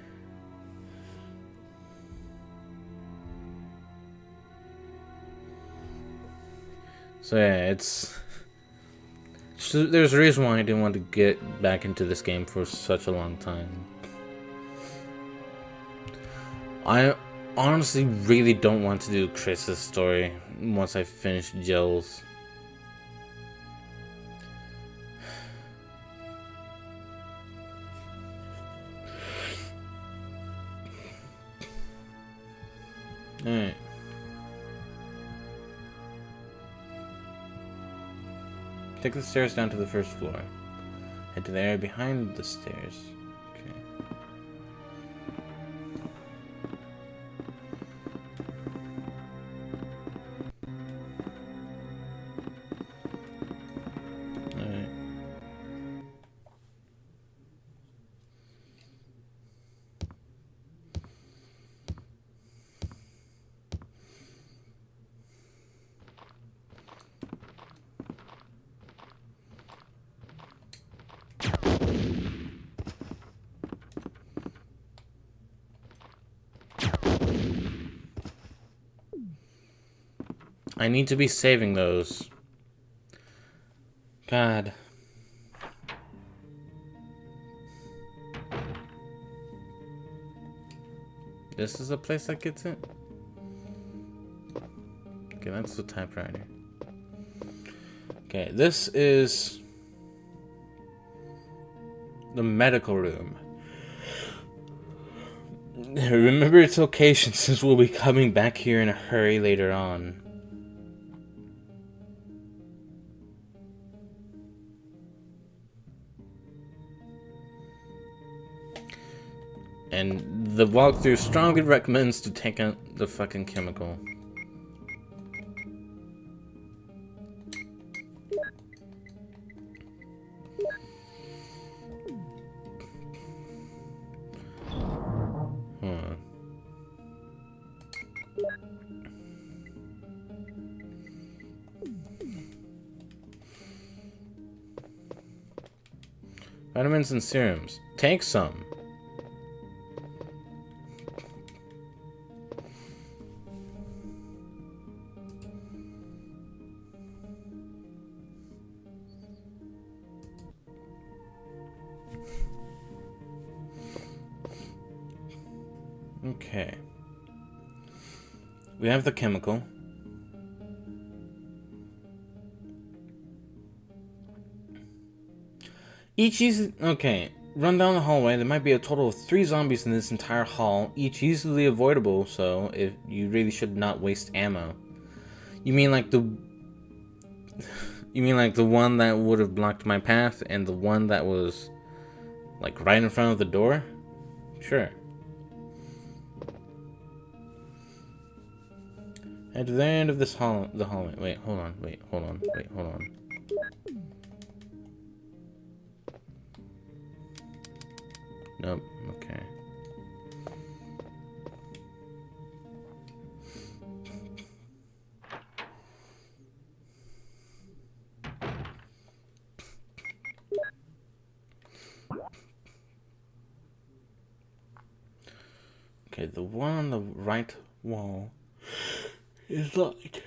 So yeah, there's a reason why I didn't want to get back into this game for such a long time. I honestly really don't want to do Chris's story once I finish Jill's. Alright. Take the stairs down to the first floor. Head to the area behind the stairs. Okay. Alright. I need to be saving those. God. This is the place that gets it? Okay, that's the typewriter. Okay, this is the medical room. Remember its location since we'll be coming back here in a hurry later on. And the walkthrough strongly recommends to take out the fucking chemical. Vitamins and serums. Take some. Okay. We have the chemical. Okay. Run down the hallway. There might be a total of 3 zombies in this entire hall, each easily avoidable, so if you really should not waste ammo. You mean like the... You mean like the one that would have blocked my path and the one that was like right in front of the door? Sure. At the end of this hallway... Wait, hold on. Nope, okay. Okay, the one on the right wall is like...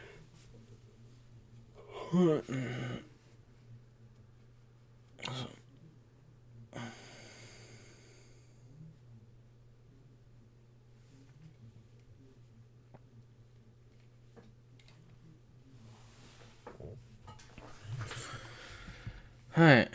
Alright.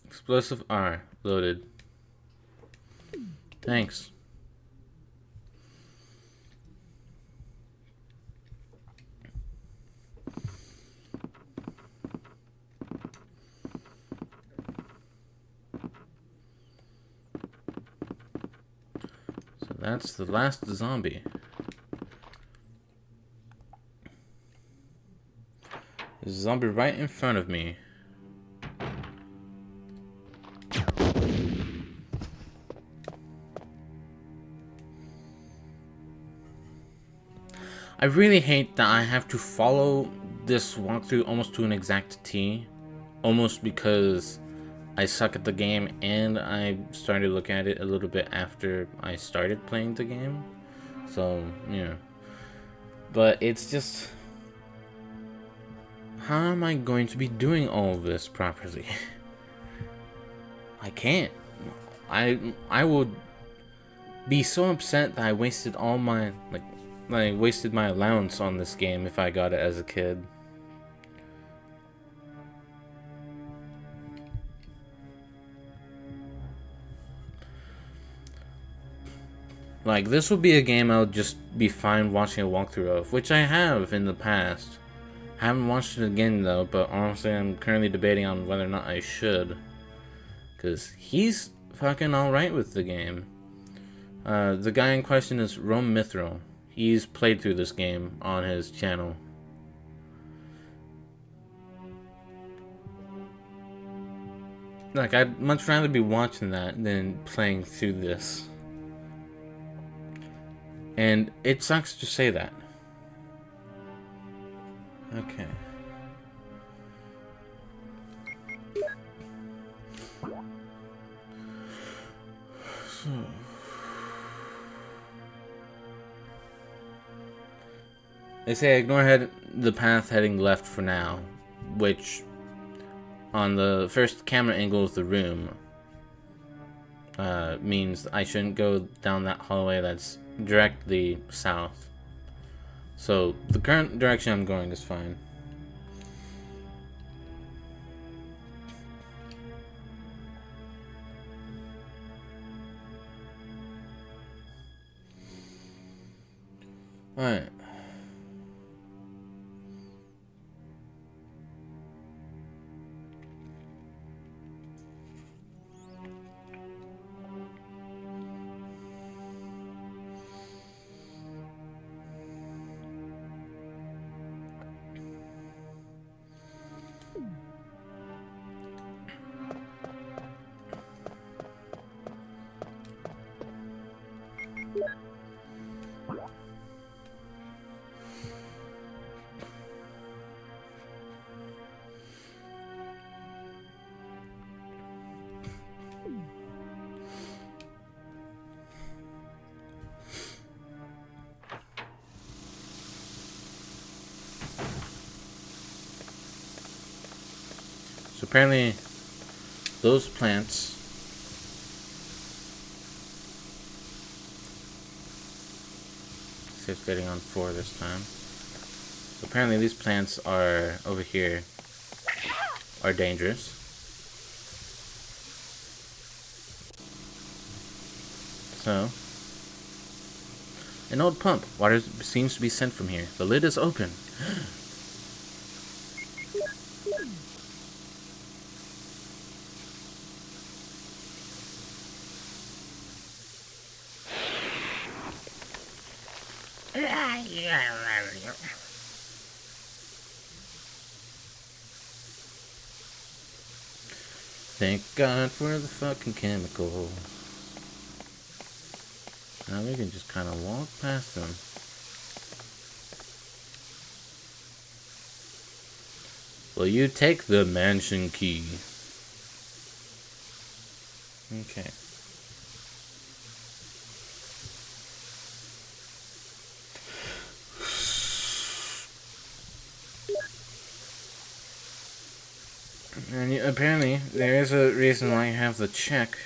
Explosive R loaded. Thanks. So that's the last zombie. There's a zombie right in front of me. I really hate that I have to follow this walkthrough almost to an exact T. Almost because I suck at the game and I started looking at it a little bit after I started playing the game. So, yeah. But it's just... How am I going to be doing all of this properly? I can't. I would be so upset that I wasted all my... I wasted my allowance on this game if I got it as a kid. Like, this would be a game I would just be fine watching a walkthrough of, which I have in the past. I haven't watched it again though, but honestly I'm currently debating on whether or not I should. Because he's fucking alright with the game. The guy in question is Rome Mithril. He's played through this game on his channel. Like, I'd much rather be watching that than playing through this. And it sucks to say that. Okay. So... They say ignore the path heading left for now, which on the first camera angle of the room means I shouldn't go down that hallway that's directly south. So the current direction I'm going is fine. Alright. So apparently, those plants see it's getting on 4 this time. So apparently these plants are over here are dangerous. So an old pump. Water seems to be sent from here. The lid is open. Thank God for the fucking chemical. Now we can just kind of walk past them. Will you take the mansion key? Okay. And apparently, there is a reason why you have the check.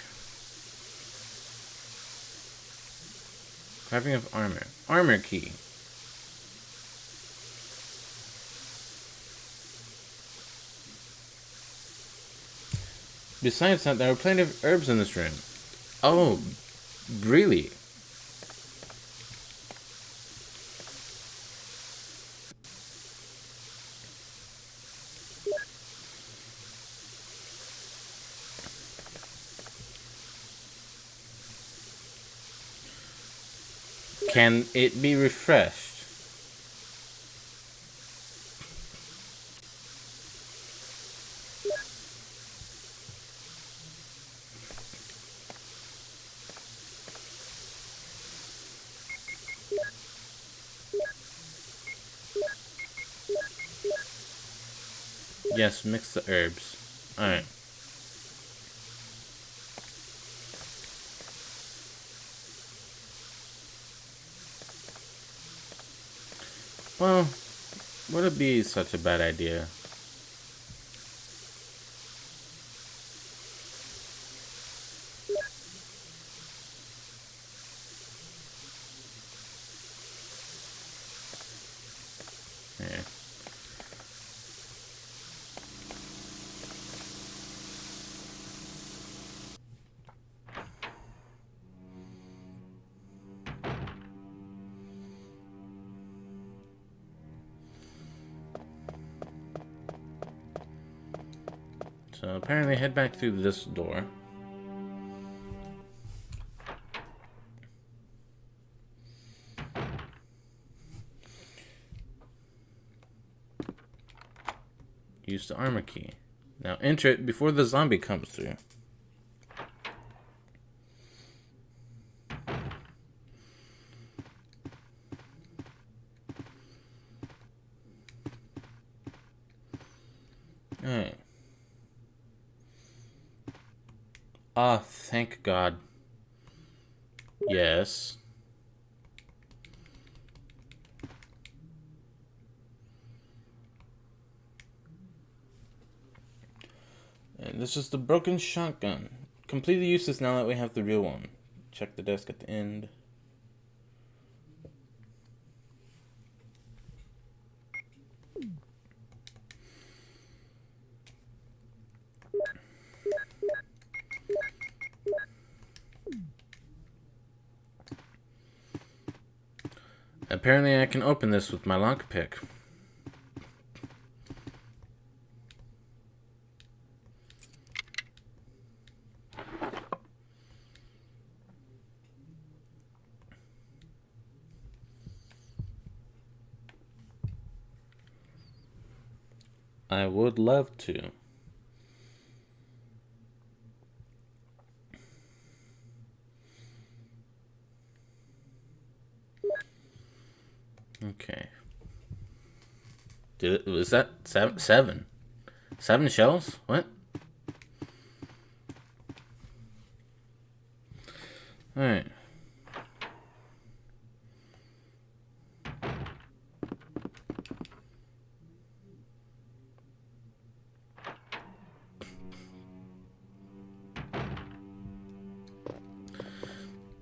Carving of armor. Armor key. Besides that, there are plenty of herbs in this room. Oh, really? Can it be refreshed? Yes, mix the herbs. Alright. Well, would it be such a bad idea? Yeah. So apparently head back through this door. Use the armor key. Now enter it before the zombie comes through. Alright. Ah, thank God. Yes. And this is the broken shotgun. Completely useless now that we have the real one. Check the desk at the end. Apparently I can open this with my lockpick. I would love to. Okay. Was that seven? Seven shells? What? Alright.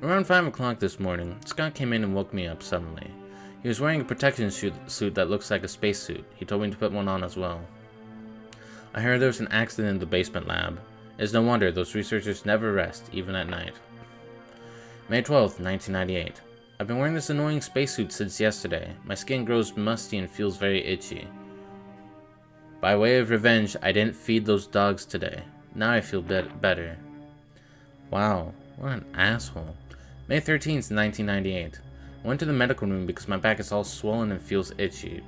Around 5 o'clock this morning, Scott came in and woke me up suddenly. He was wearing a protection suit that looks like a spacesuit. He told me to put one on as well. I heard there was an accident in the basement lab. It's no wonder those researchers never rest, even at night. May 12th, 1998. I've been wearing this annoying spacesuit since yesterday. My skin grows musty and feels very itchy. By way of revenge, I didn't feed those dogs today. Now I feel better. Wow, what an asshole. May 13th, 1998. I went to the medical room because my back is all swollen and feels itchy.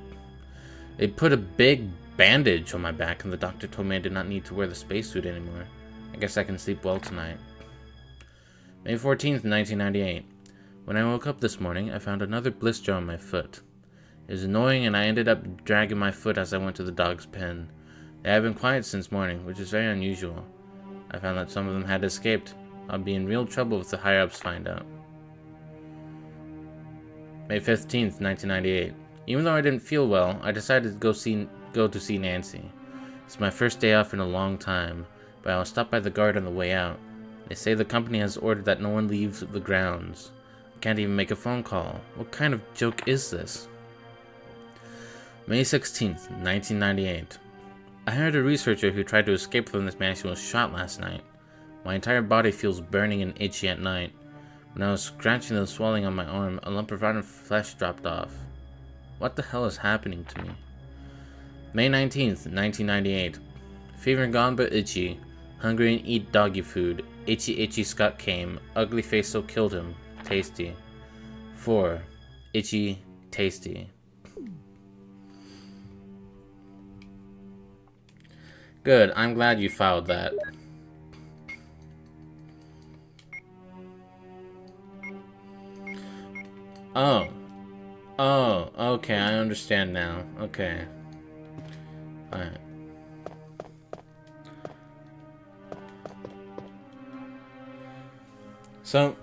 They put a big bandage on my back and the doctor told me I did not need to wear the spacesuit anymore. I guess I can sleep well tonight. May 14th, 1998. When I woke up this morning, I found another blister on my foot. It was annoying and I ended up dragging my foot as I went to the dog's pen. They have been quiet since morning, which is very unusual. I found that some of them had escaped. I'll be in real trouble if the higher-ups find out. May 15th, 1998. Even though I didn't feel well, I decided to go to see Nancy. It's my first day off in a long time, but I was stopped by the guard on the way out. They say the company has ordered that no one leaves the grounds. I can't even make a phone call. What kind of joke is this? May 16th, 1998. I heard a researcher who tried to escape from this mansion was shot last night. My entire body feels burning and itchy at night. When I was scratching the swelling on my arm, a lump of rotten flesh dropped off. What the hell is happening to me? May 19th, 1998. Fever gone but itchy. Hungry and eat doggy food. Itchy Scott came. Ugly face so killed him. Tasty. 4. Itchy, tasty. Good, I'm glad you filed that. Oh, okay, I understand now. Okay. Alright. So,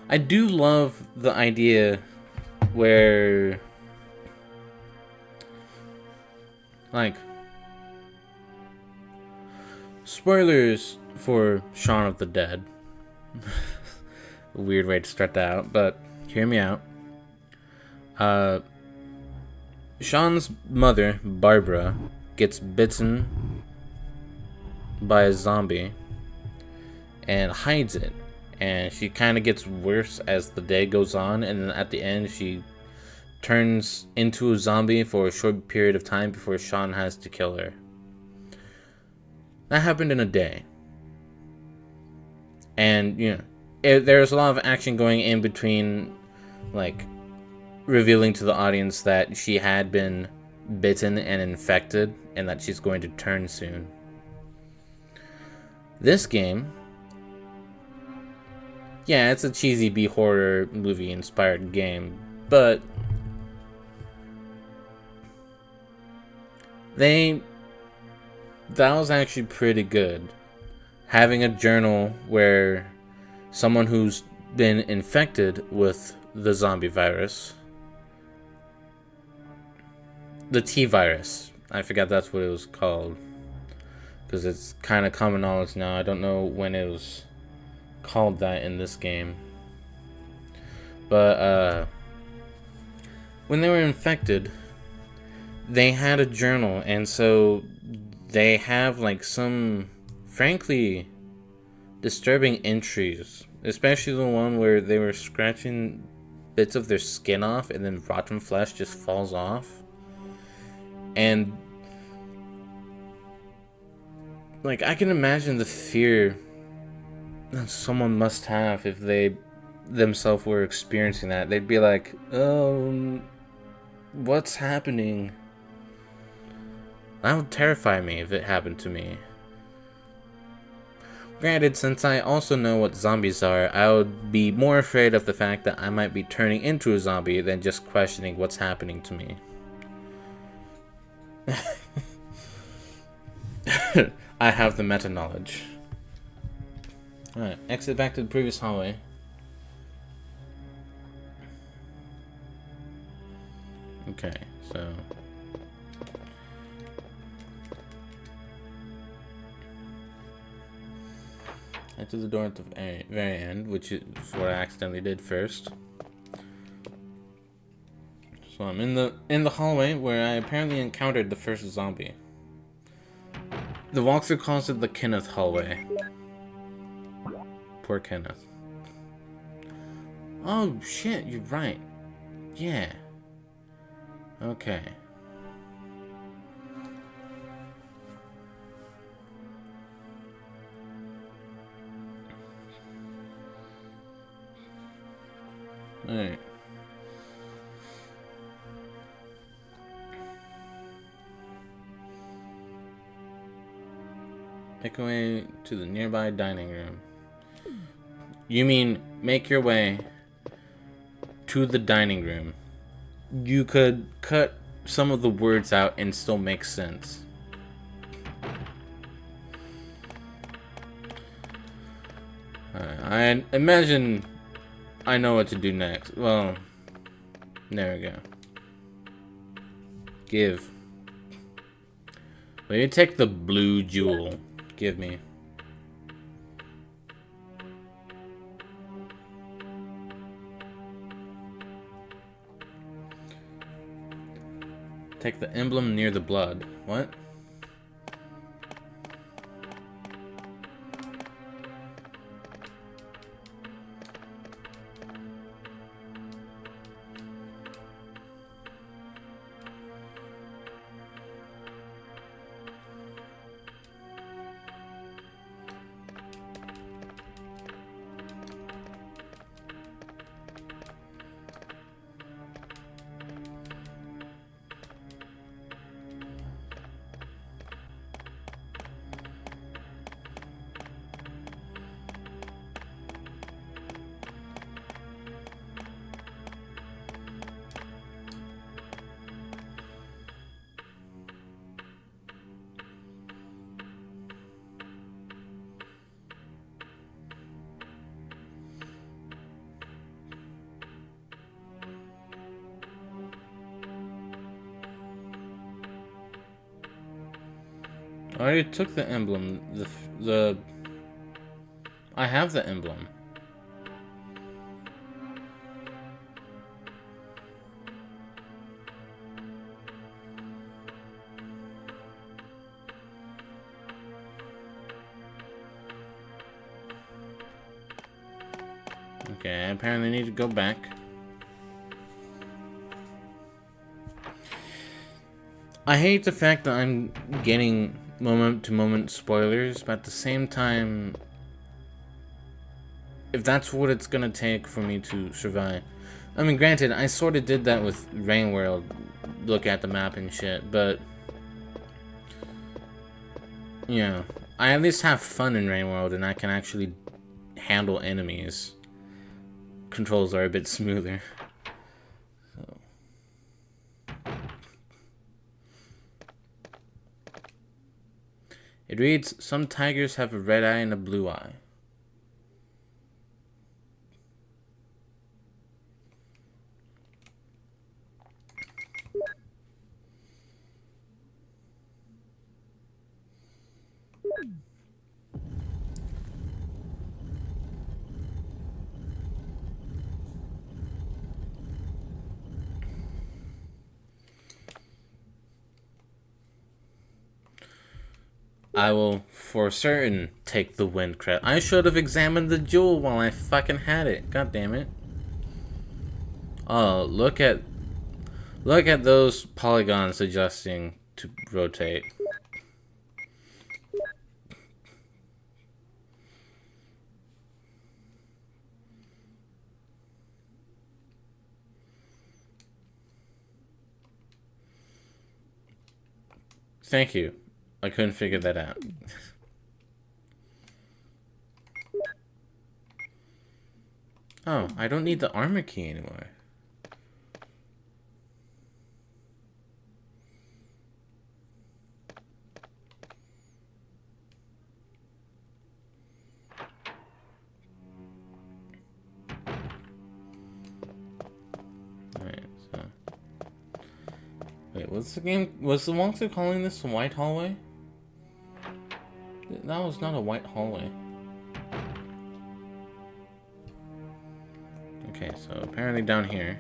I do love the idea where, like, spoilers for Shaun of the Dead. A weird way to start that out, but hear me out. Sean's mother, Barbara, gets bitten by a zombie and hides it. And she kind of gets worse as the day goes on, and then at the end she turns into a zombie for a short period of time before Sean has to kill her. That happened in a day. And, you know, there's a lot of action going in between, like, revealing to the audience that she had been bitten and infected, and that she's going to turn soon. This game, yeah, it's a cheesy B-horror movie inspired game, but that was actually pretty good. Having a journal where someone who's been infected with the zombie virus, the T virus, I forgot that's what it was called, because it's kind of common knowledge now. I don't know when it was called that in this game, but when they were infected, they had a journal, and so they have like some frankly disturbing entries, especially the one where they were scratching bits of their skin off and then rotten flesh just falls off. And like, I can imagine the fear that someone must have if they themselves were experiencing that. They'd be like, what's happening? That would terrify me if it happened to me. Granted, since I also know what zombies are, I would be more afraid of the fact that I might be turning into a zombie than just questioning what's happening to me. I have the meta knowledge. Alright, exit back to the previous hallway. Okay, so Enter the door at the very end, which is what I accidentally did first. So I'm in the hallway where I apparently encountered the first zombie. The walkthrough calls it the Kenneth hallway. Poor Kenneth. Oh shit, you're right. Yeah. Okay. Alright. Make your way to the nearby dining room. You mean make your way to the dining room. You could cut some of the words out and still make sense. I imagine I know what to do next. Well, there we go. Give. Will you take the blue jewel? Give me. Take the emblem near the blood. What? I already took the emblem. I have the emblem. Okay, I apparently need to go back. I hate the fact that I'm getting moment-to-moment spoilers, but at the same time, if that's what it's gonna take for me to survive. I mean, granted, I sort of did that with Rain World, look at the map and shit, but you know, I at least have fun in Rain World and I can actually handle enemies. Controls are a bit smoother. So. It reads, some tigers have a red eye and a blue eye. I will, for certain, take the wind crest. I should have examined the jewel while I fucking had it. God damn it. Oh, look at those polygons adjusting to rotate. Thank you. I couldn't figure that out. Oh, I don't need the armor key anymore. Alright, so... Wait, what's the game? Was the monster calling this a white hallway? That was not a white hallway. So apparently down here.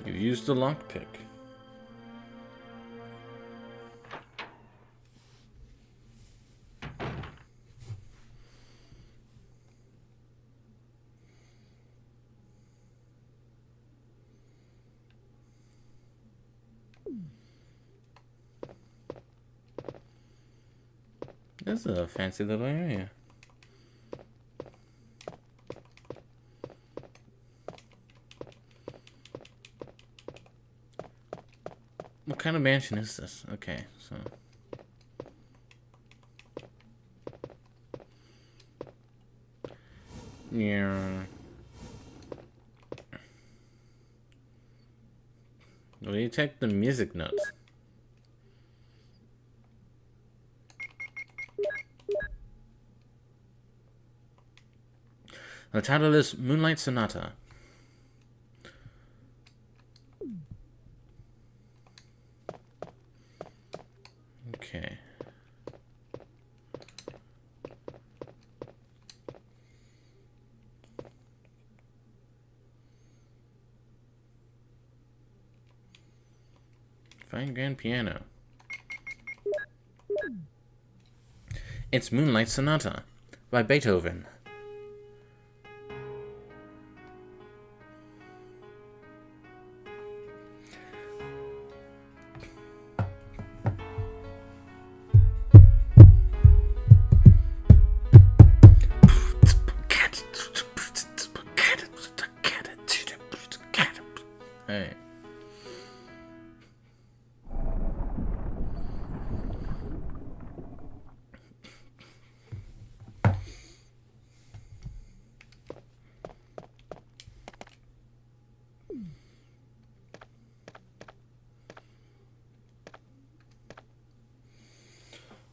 You used the lockpick. This is a fancy little area. What kind of mansion is this? Okay, so. Yeah. Will you take the music notes? The title is Moonlight Sonata. Okay. Fine grand piano. It's Moonlight Sonata by Beethoven. Hey.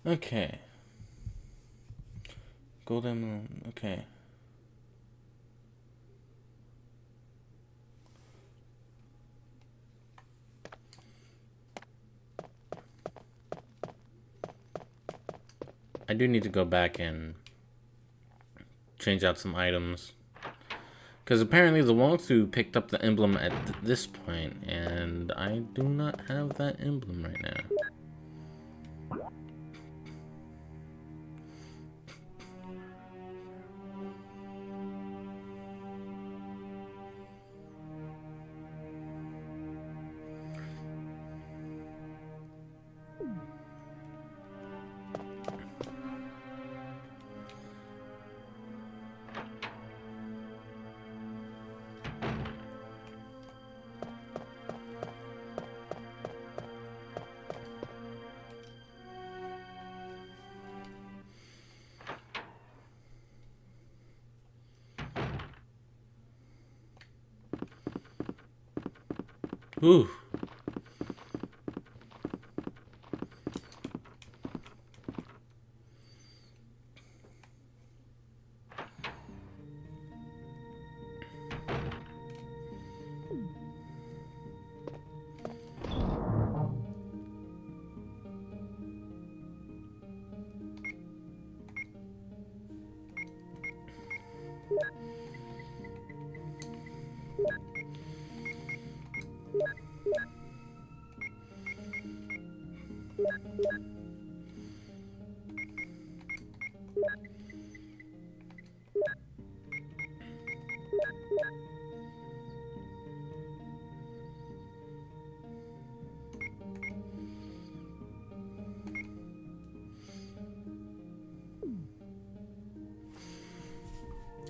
Okay. Golden Moon. Okay. I do need to go back and change out some items. Because apparently the walkthrough picked up the emblem at this point, and I do not have that emblem right now. Ooh.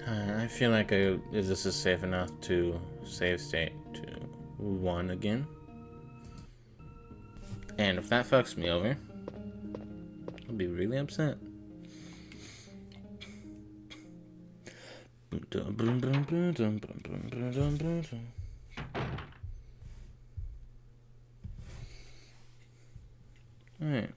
I feel like this is safe enough to save state to 1 again. And if that fucks me over, I'll be really upset. Alright.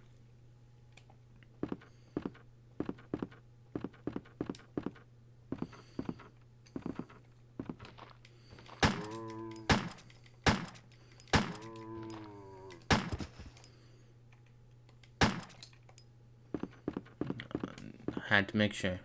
Had to make sure.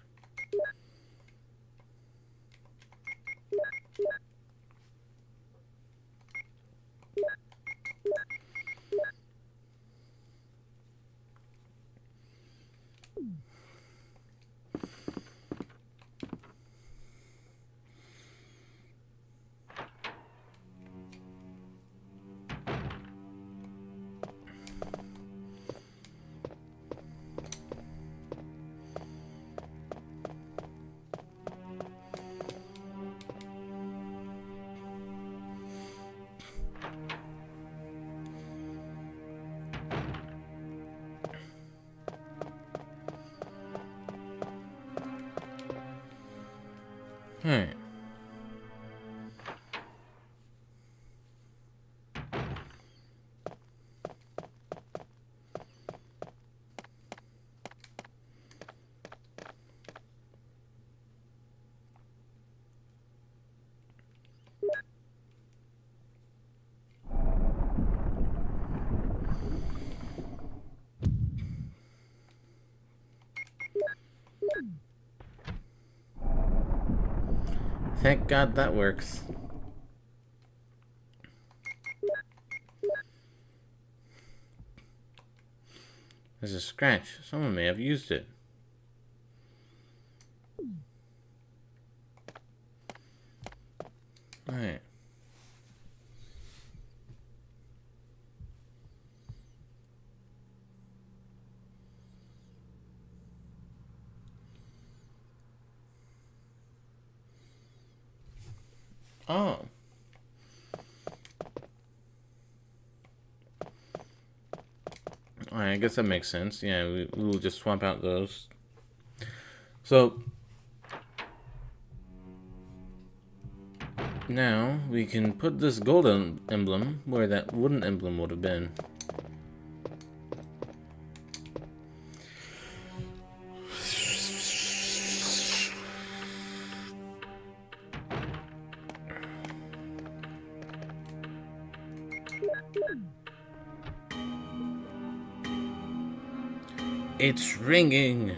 Alright. Thank God that works. There's a scratch. Someone may have used it. Alright. Oh. Alright, I guess that makes sense. Yeah, we will just swap out those. So, now we can put this golden emblem where that wooden emblem would have been. It's ringing.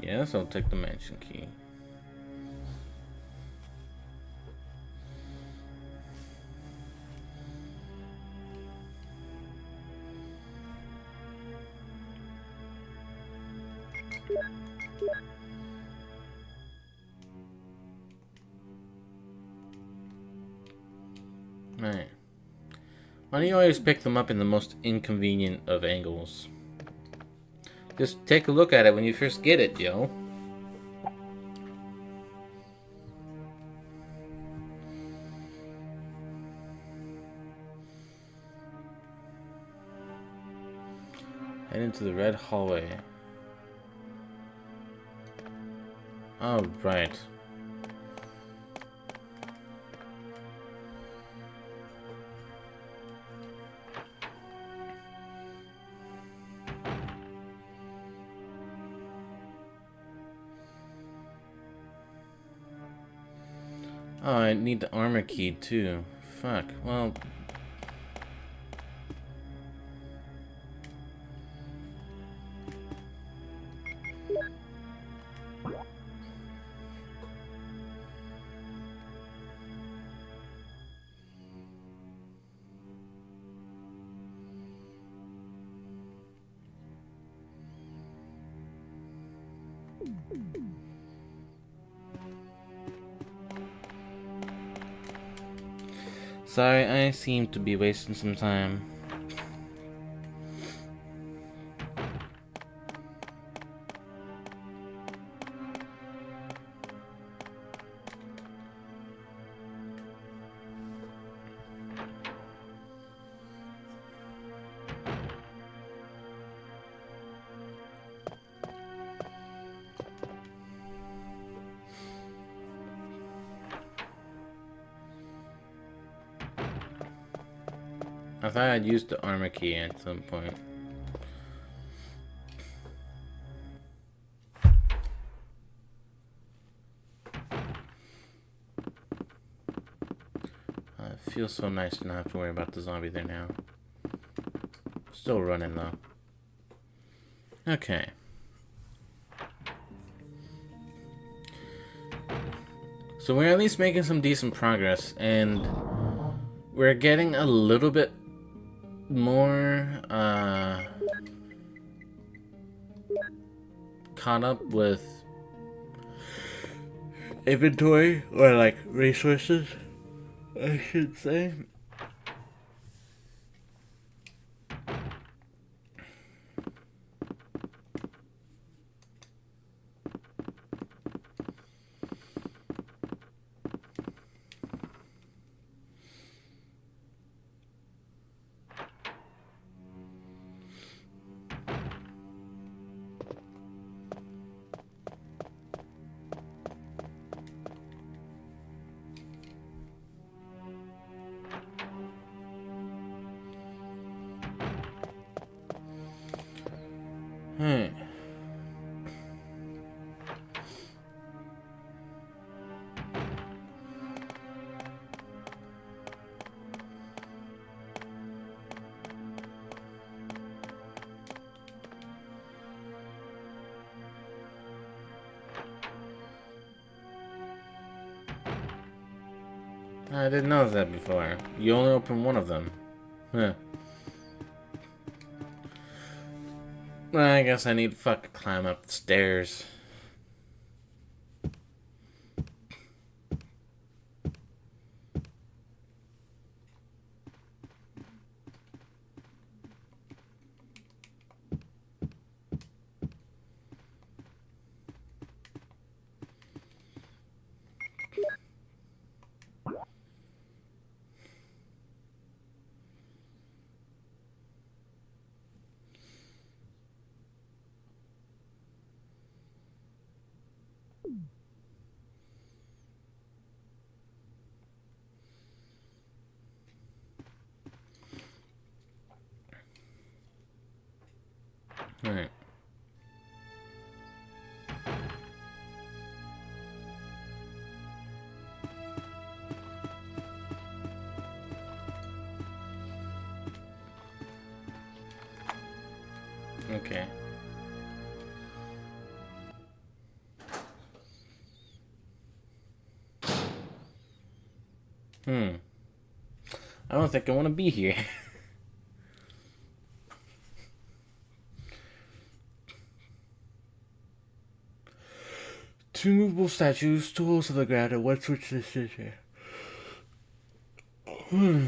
Yes, I'll take the mansion key. Right. Why do you always pick them up in the most inconvenient of angles? Just take a look at it when you first get it, Joe. Head into the red hallway. Oh, right. Oh, I need the armor key too. Fuck. Well... Sorry, I seem to be wasting some time. I thought I'd used the armor key at some point. It feels so nice to not have to worry about the zombie there now. Still running though. Okay. So we're at least making some decent progress, and we're getting a little bit more caught up with inventory, or like resources, I should say. I didn't know that before. You only open one of them. Huh. Well, I guess I need to fucking climb up the stairs. Alright. Okay. I don't think I want to be here. Two movable statues, two holes in the ground, and one switch to the center. Hmm.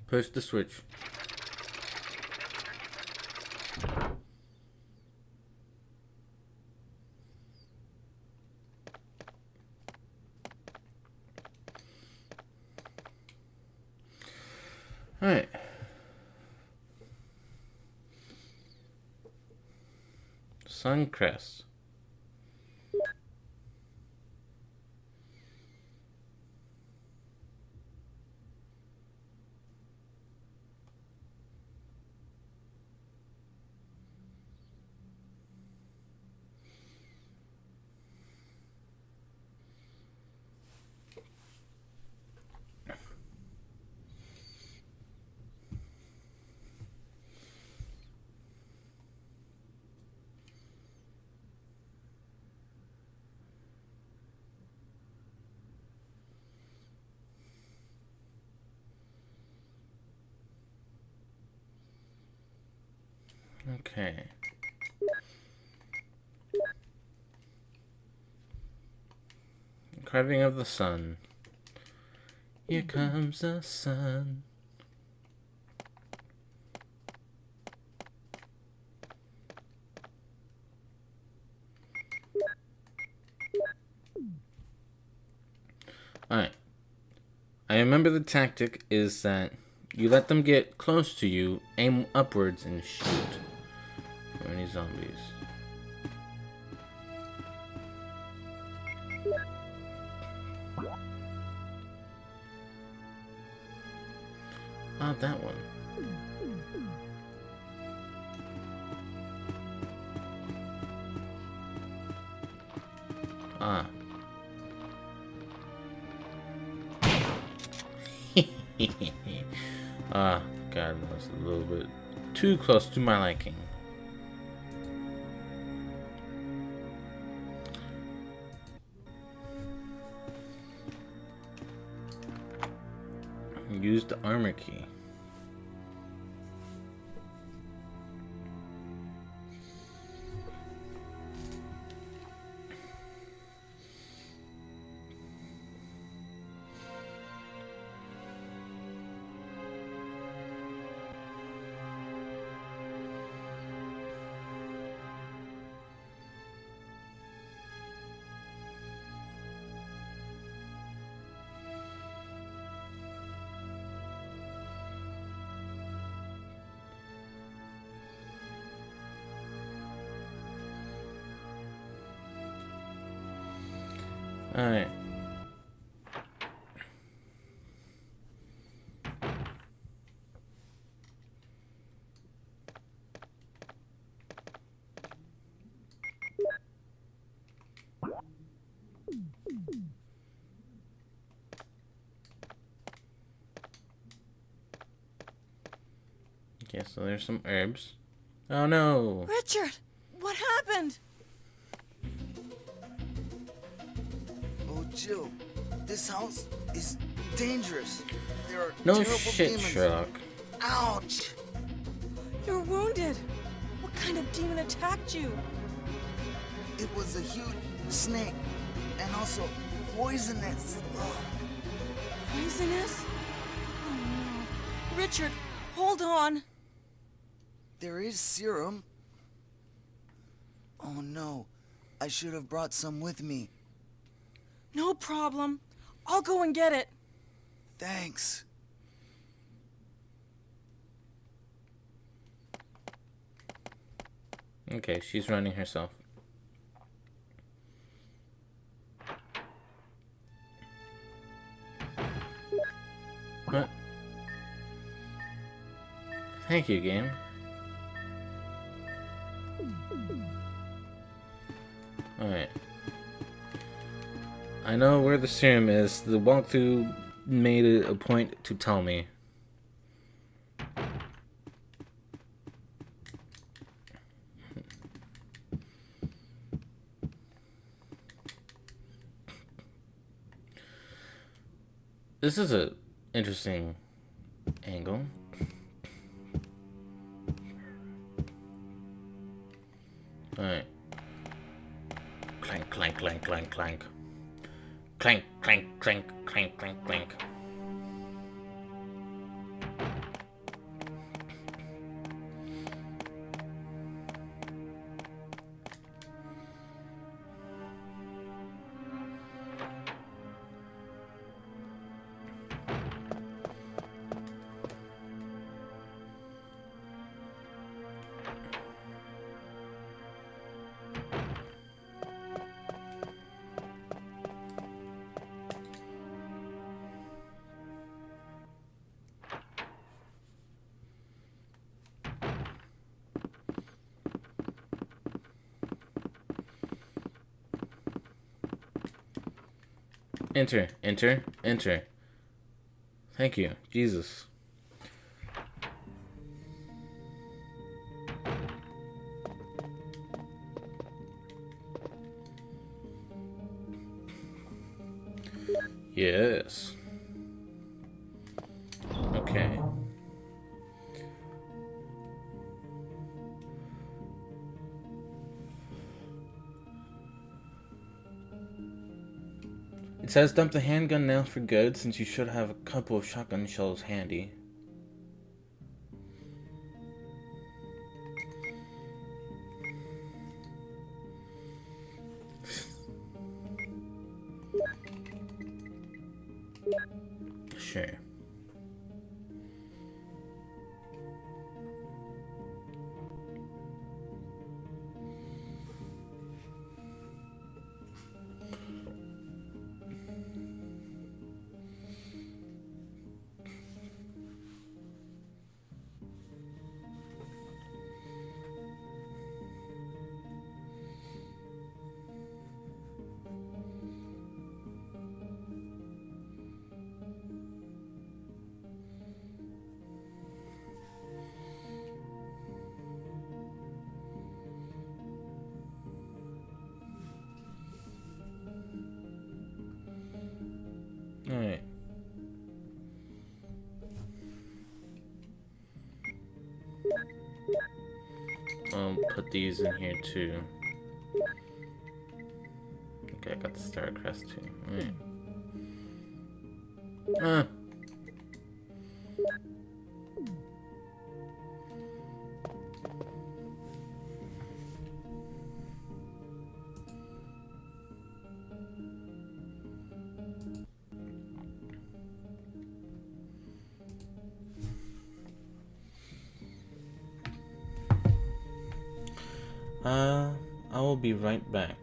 Push the switch. Alright. Suncrest. Okay. Carving of the sun. Here comes the sun. Alright. I remember the tactic is that you let them get close to you, aim upwards, and shoot for any zombies. Ah, that one. Ah. Ah, God, that was a little bit too close to my liking. Use the armor key. Alright. Okay, so there's some herbs. Oh no! Richard, what happened? Oh, Jill, this house is dangerous. There are No terrible shit, demons. Sherlock. Ouch! You're wounded. What kind of demon attacked you? It was a huge snake, and also poisonous. Ugh. Poisonous? Oh no. Richard, hold on. There is serum. Oh no, I should have brought some with me. No problem. I'll go and get it. Thanks. Okay, she's running herself. What? Thank you, game. Alright. I know where the serum is. The walkthrough made it a point to tell me. This is a interesting angle. Alright. Clank, clank, clank, clank, clank. Clank, clank, clank, clank, clank, clank. Enter, enter, enter. Thank you, Jesus. Yes. Okay. It says dump the handgun now for good, since you should have a couple of shotgun shells handy. Sure. Alright. I'll put these in here too. Okay, I got the star crest too. Alright. Ah. I will be right back.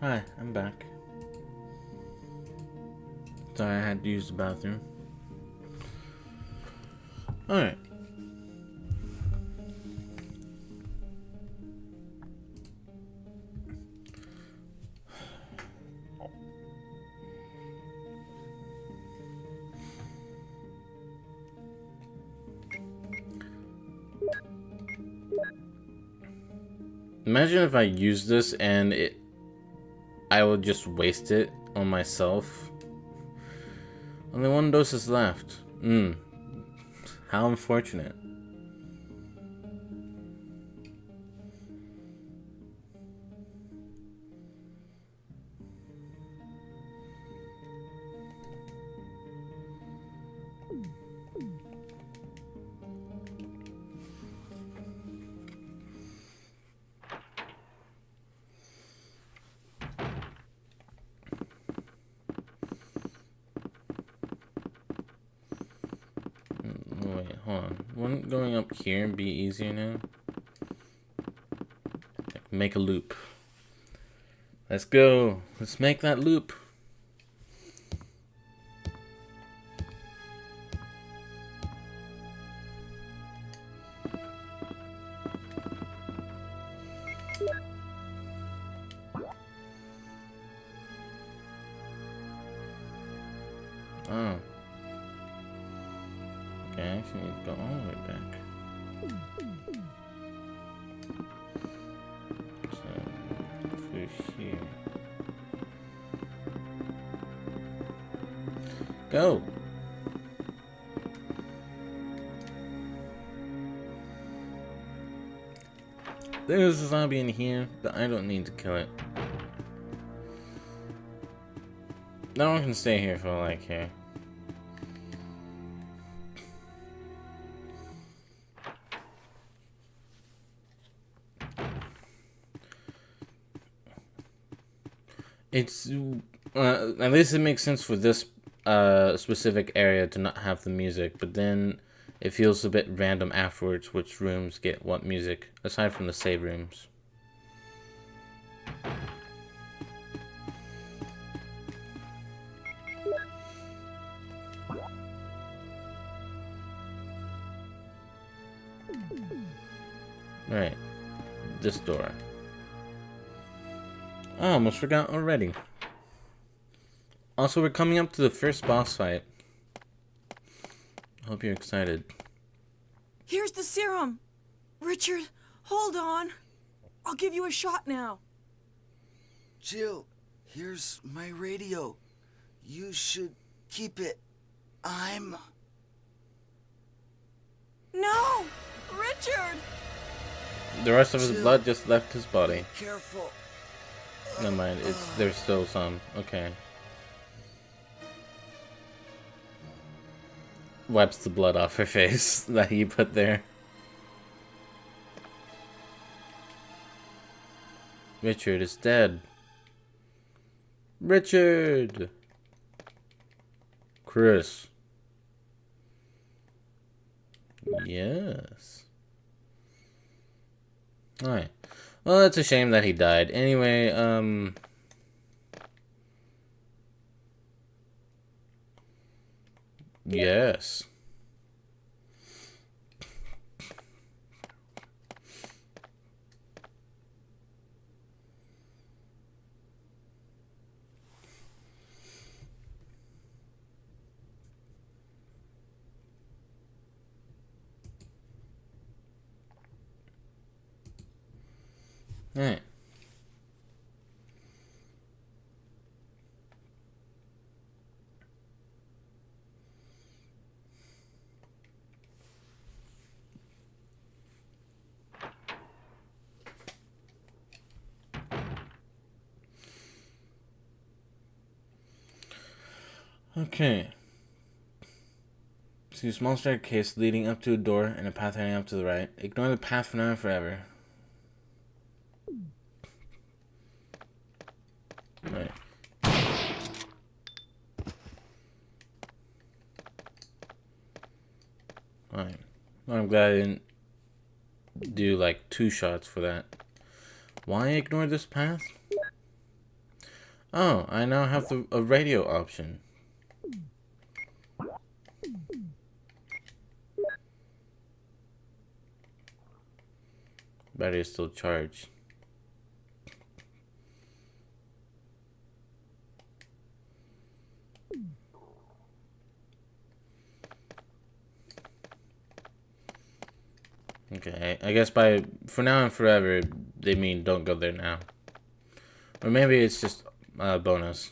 Hi, I'm back. Sorry, I had to use the bathroom. Alright. Imagine if I used this and I would just waste it on myself. Only one dose is left. How unfortunate. Wait, hold on. Wouldn't going up here be easier now? Make a loop. Let's go. Let's make that loop. Oh. Okay, I actually need to go all the way back. So, through here. Go! There's a zombie in here, but I don't need to kill it. No one can stay here for all I care. It's at least it makes sense for this specific area to not have the music, but then it feels a bit random afterwards which rooms get what music, aside from the save rooms. Right, this door. I almost forgot already. Also, we're coming up to the first boss fight. Hope you're excited. Here's the serum. Richard, hold on. I'll give you a shot now. Jill, here's my radio. You should keep it. I'm... No! Richard! The rest of his blood just left his body. Careful. Never mind, there's still some. Okay. Wipes the blood off her face that he put there. Richard is dead. Richard! Chris. Yes. Alright. Well, it's a shame that he died. Anyway, yes. Alright. Okay. See a small staircase leading up to a door and a path heading up to the right. Ignore the path for now and forever. Right. Alright. Well, I'm glad I didn't do like 2 shots for that. Why ignore this path? Oh, I now have a radio option. Battery is still charged. Okay, I guess for now and forever, they mean don't go there now. Or maybe it's just a bonus.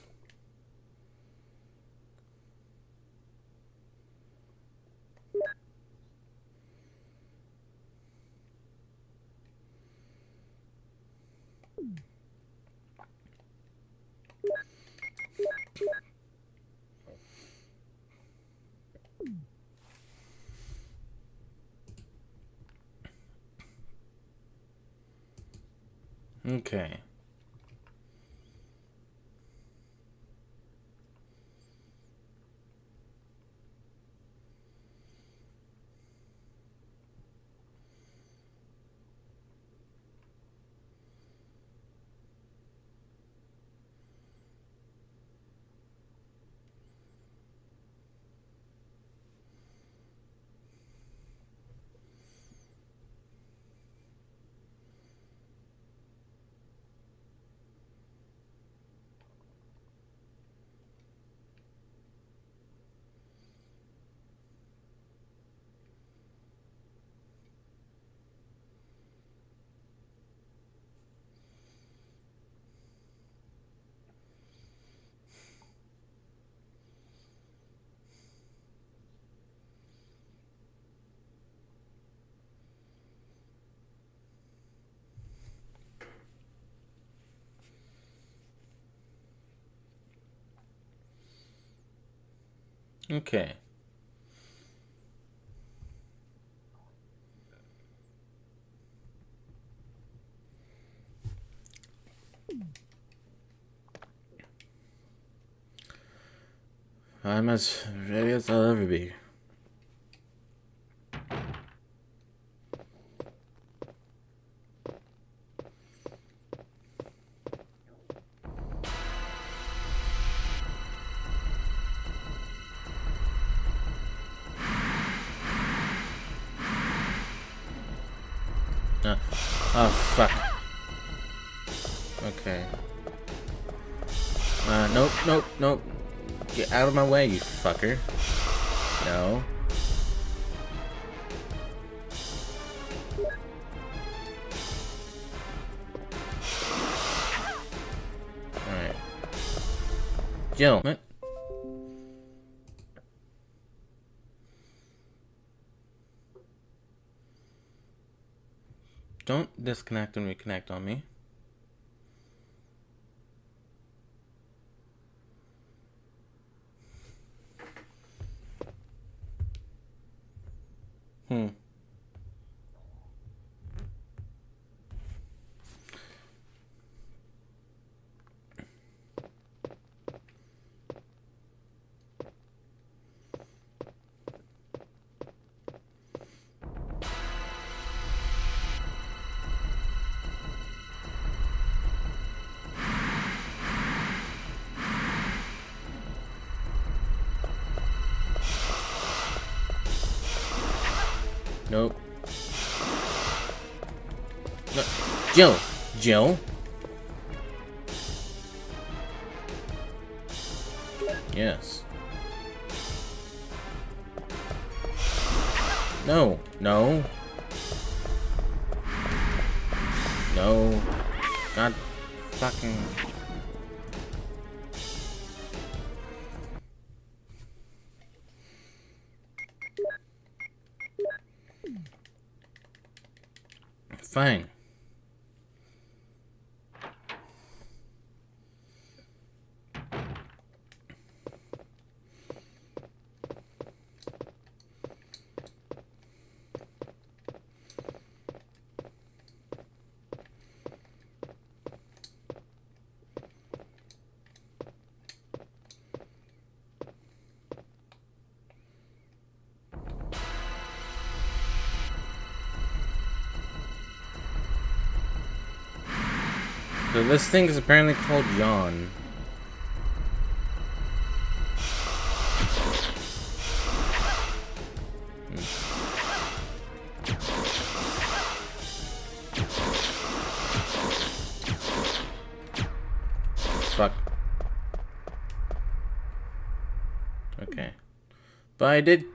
Okay. Okay. I'm as ready as I'll ever be. Oh, fuck. Okay. Nope, nope, nope. Get out of my way, you fucker. No. Alright. Jill. What? Don't disconnect and reconnect on me. Nope. No. Jill. Jill. Yes. No. No. No. God fucking... Fine. So this thing is apparently called Yawn. fuck. Okay. But I did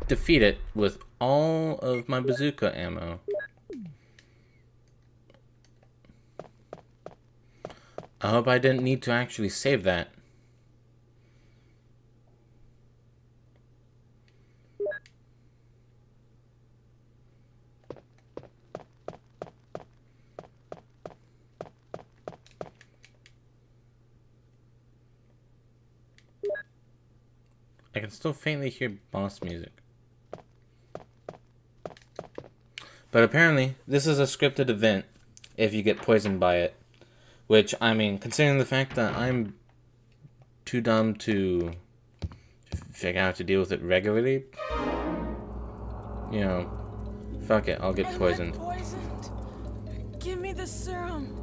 defeat it with all of my bazooka ammo. I hope I didn't need to actually save that. I can still faintly hear boss music. But apparently, this is a scripted event if you get poisoned by it. Which, I mean, considering the fact that I'm too dumb to figure out how to deal with it regularly, you know, fuck it, I'll get Am I poisoned. poisoned? Give me the serum.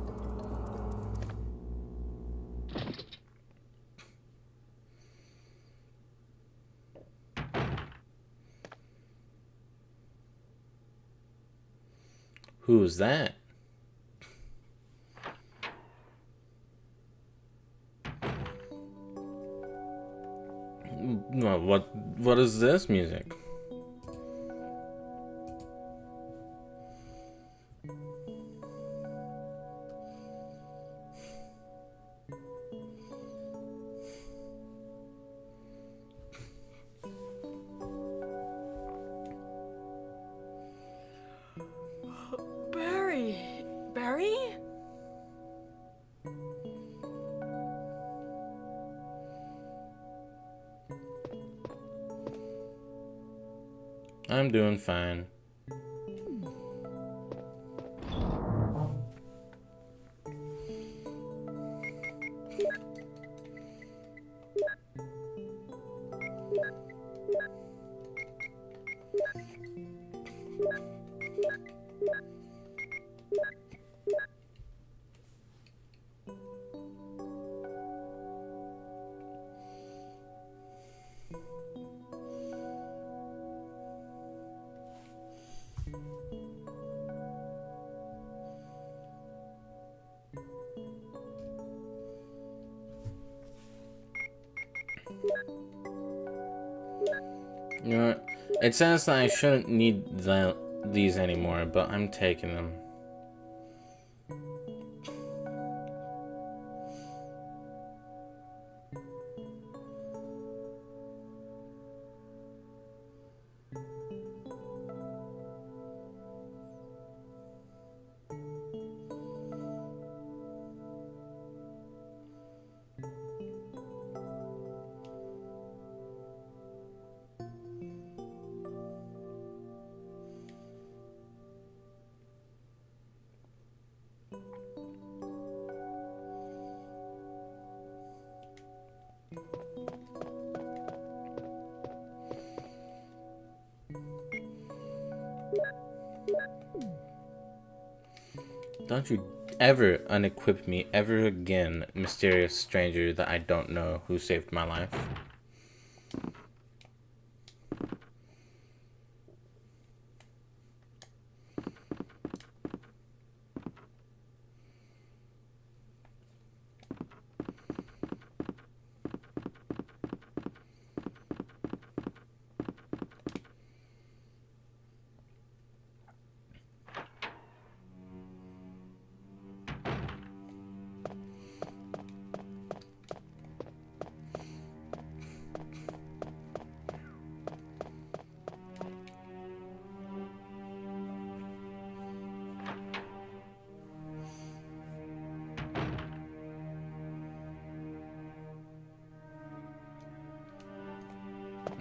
Who's that? Well, what is this music? Barry. Barry? I'm doing fine. You know what? It says that I shouldn't need these anymore, but I'm taking them. Don't you ever unequip me ever again, mysterious stranger that I don't know who saved my life.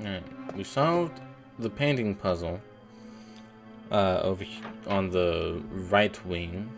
Alright, we solved the painting puzzle on the right wing.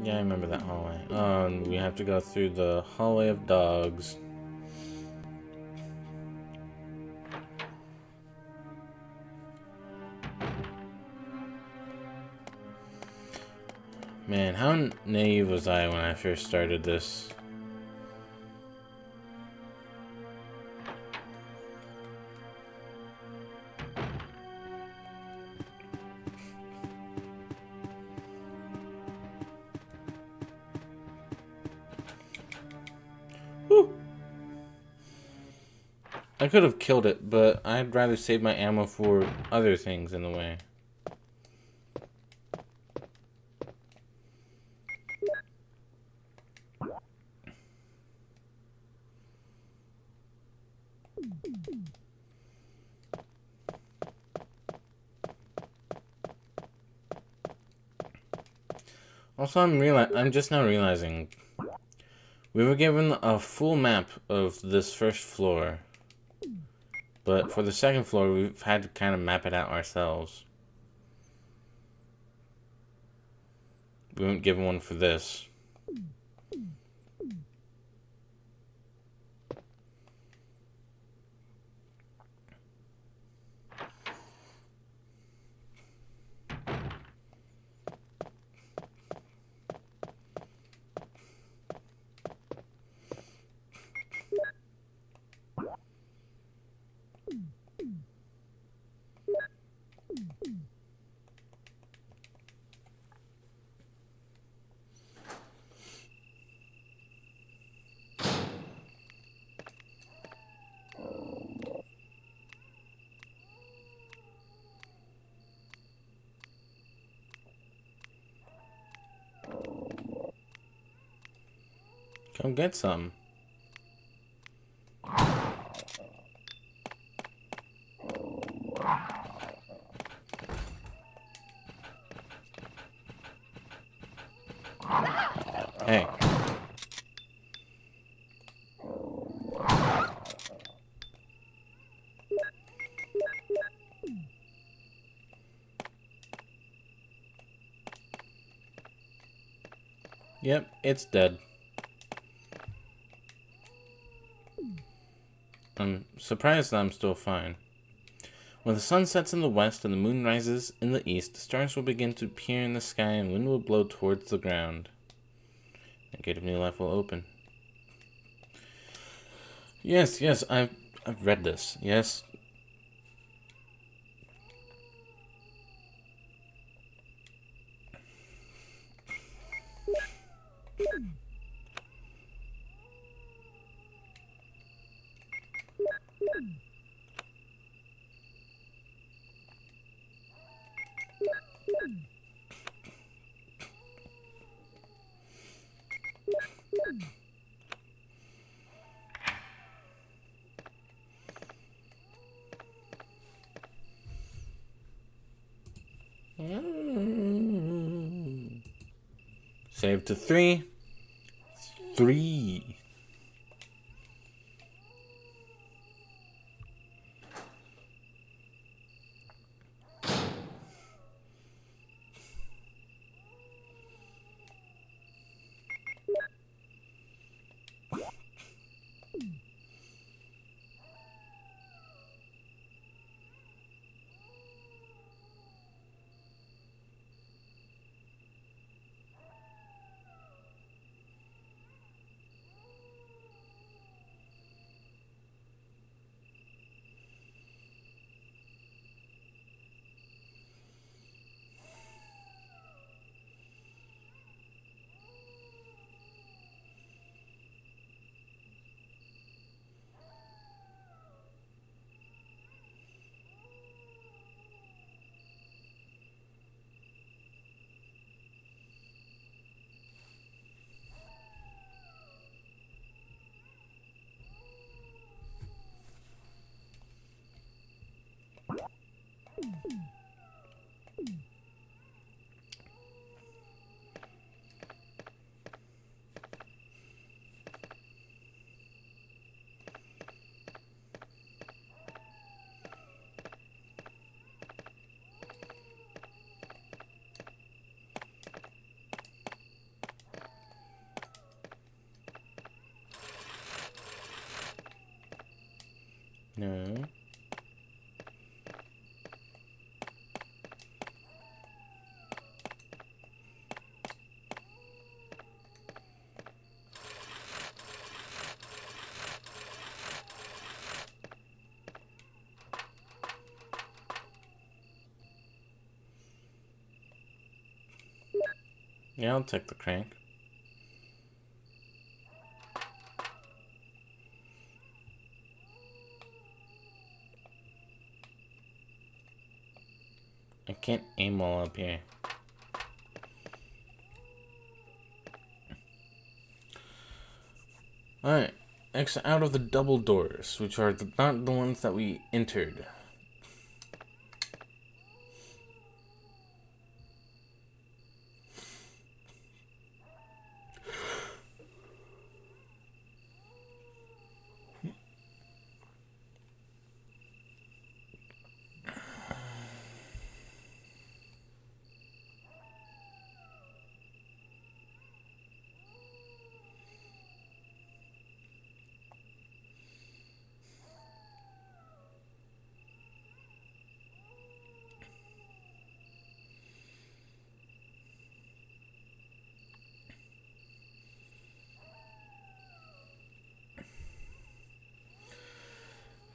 Yeah, I remember that hallway. We have to go through the hallway of dogs. Man, how naive was I when I first started this? Whew. I could have killed it, but I'd rather save my ammo for other things in the way. Also, I'm just now realizing we were given a full map of this first floor, but for the second floor, we've had to kind of map it out ourselves. We weren't given one for this. Come get some. Hey. Yep, it's dead. I'm surprised that I'm still fine. When the sun sets in the west and the moon rises in the east, the stars will begin to appear in the sky and wind will blow towards the ground. The gate of new life will open. Yes, I've read this. Yes. Save to 3. 3. No. Yeah, I'll take the crank. I can't aim while up here. Alright, exit out of the double doors, which are not the ones that we entered.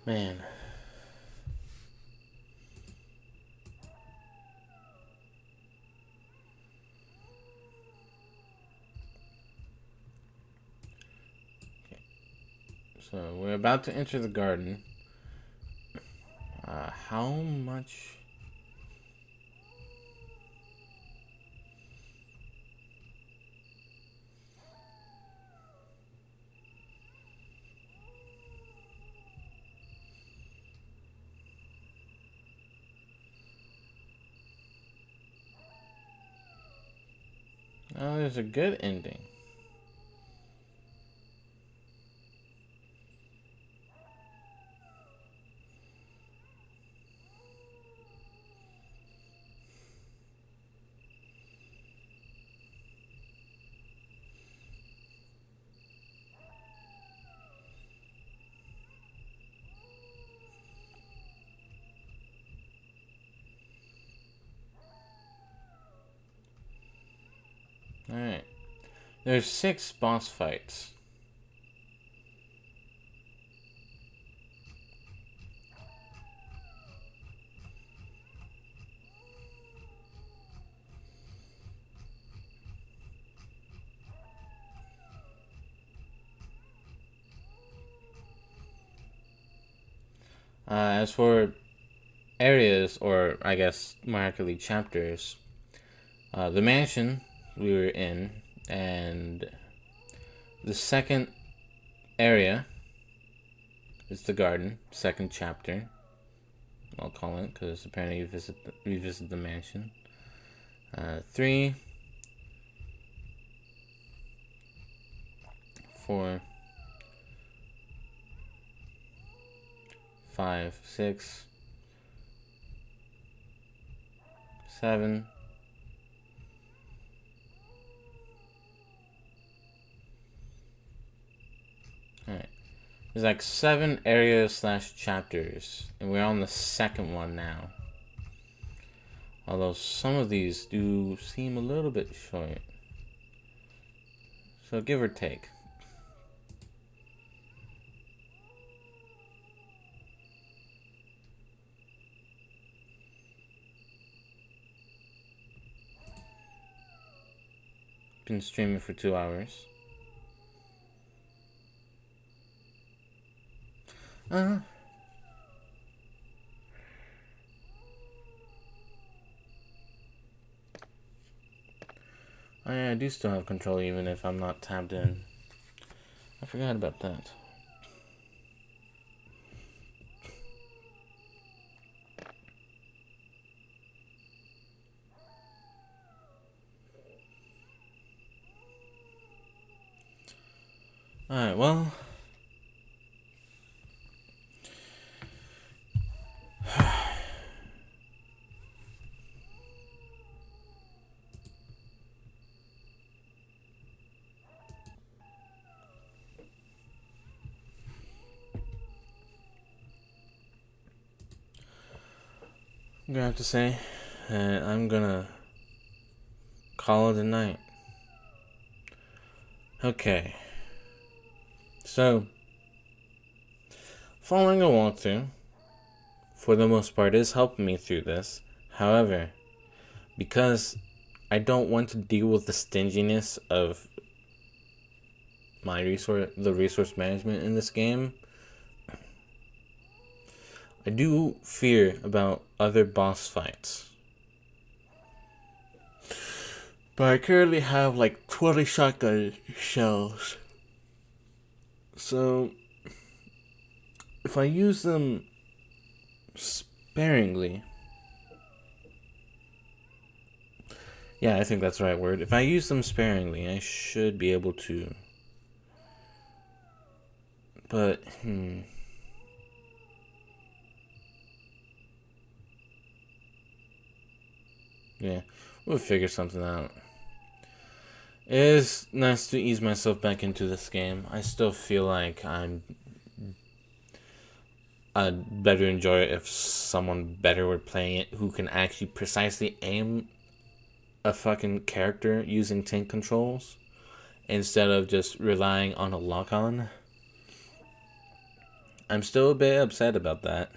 Man. Okay. So we're about to enter the garden. How much? Oh, there's a good ending. Alright. There's 6 boss fights. As for areas, or I guess more accurately chapters, the mansion we were in, and the second area is the garden, second chapter. I'll call it because apparently we visit the mansion. 3, 4, 5, 6, 7. Alright. There's like 7 areas / chapters, and we're on the second one now. Although some of these do seem a little bit short. So give or take. Can stream it for 2 hours. Oh yeah, I do still have control even if I'm not tabbed in. I forgot about that. Alright, well. I'm gonna have to say that I'm gonna call it a night. Okay. So, following a walkthrough, for the most part, is helping me through this. However, because I don't want to deal with the stinginess of the resource management in this game, I do fear about other boss fights. But I currently have like 20 shotgun shells. So, if I use them sparingly, yeah, I think that's the right word. If I use them sparingly, I should be able to. But, yeah, we'll figure something out. It is nice to ease myself back into this game. I still feel like I'd better enjoy it if someone better were playing it who can actually precisely aim a fucking character using tank controls instead of just relying on a lock-on. I'm still a bit upset about that.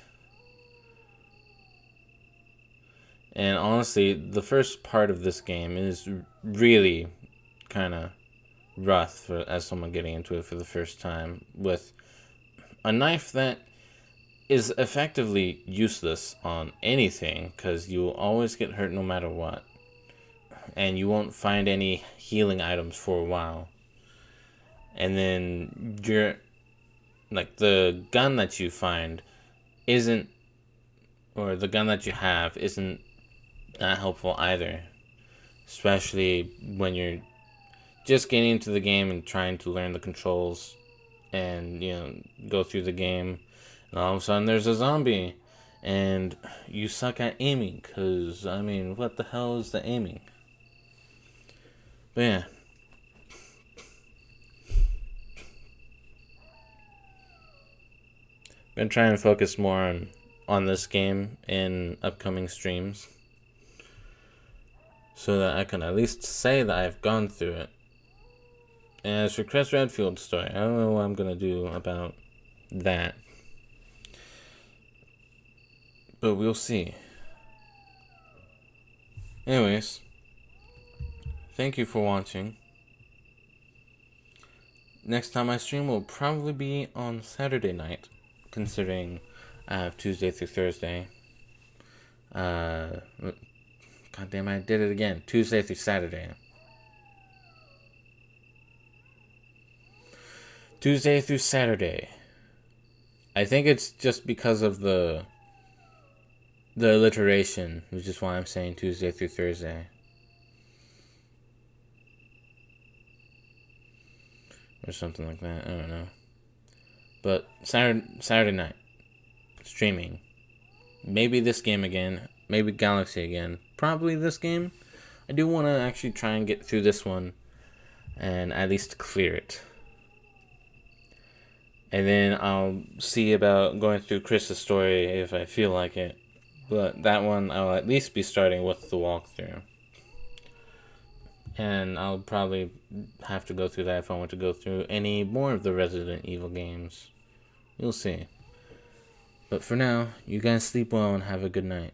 And honestly, the first part of this game is really kind of rough as someone getting into it for the first time, with a knife that is effectively useless on anything because you will always get hurt no matter what, and you won't find any healing items for a while. And then the gun that you find isn't, or the gun that you have isn't that helpful either, especially when you're just getting into the game and trying to learn the controls and, go through the game, and all of a sudden there's a zombie and you suck at aiming because, what the hell is the aiming? But yeah, I'm gonna try and focus more on this game in upcoming streams so that I can at least say that I've gone through it. And as for Chris Redfield's story, I don't know what I'm gonna do about that, but we'll see. Anyways, thank you for watching. Next time I stream will probably be on Saturday night, considering I have Tuesday through Thursday. God damn, I did it again. Tuesday through Saturday. Tuesday through Saturday. I think it's just because of the alliteration, which is why I'm saying Tuesday through Thursday. Or something like that. I don't know. But Saturday night. Streaming. Maybe this game again. Maybe Galaxy again. Probably this game. I do want to actually try and get through this one and at least clear it. And then I'll see about going through Chris's story if I feel like it. But that one I'll at least be starting with the walkthrough. And I'll probably have to go through that if I want to go through any more of the Resident Evil games. You'll see. But for now, you guys sleep well and have a good night.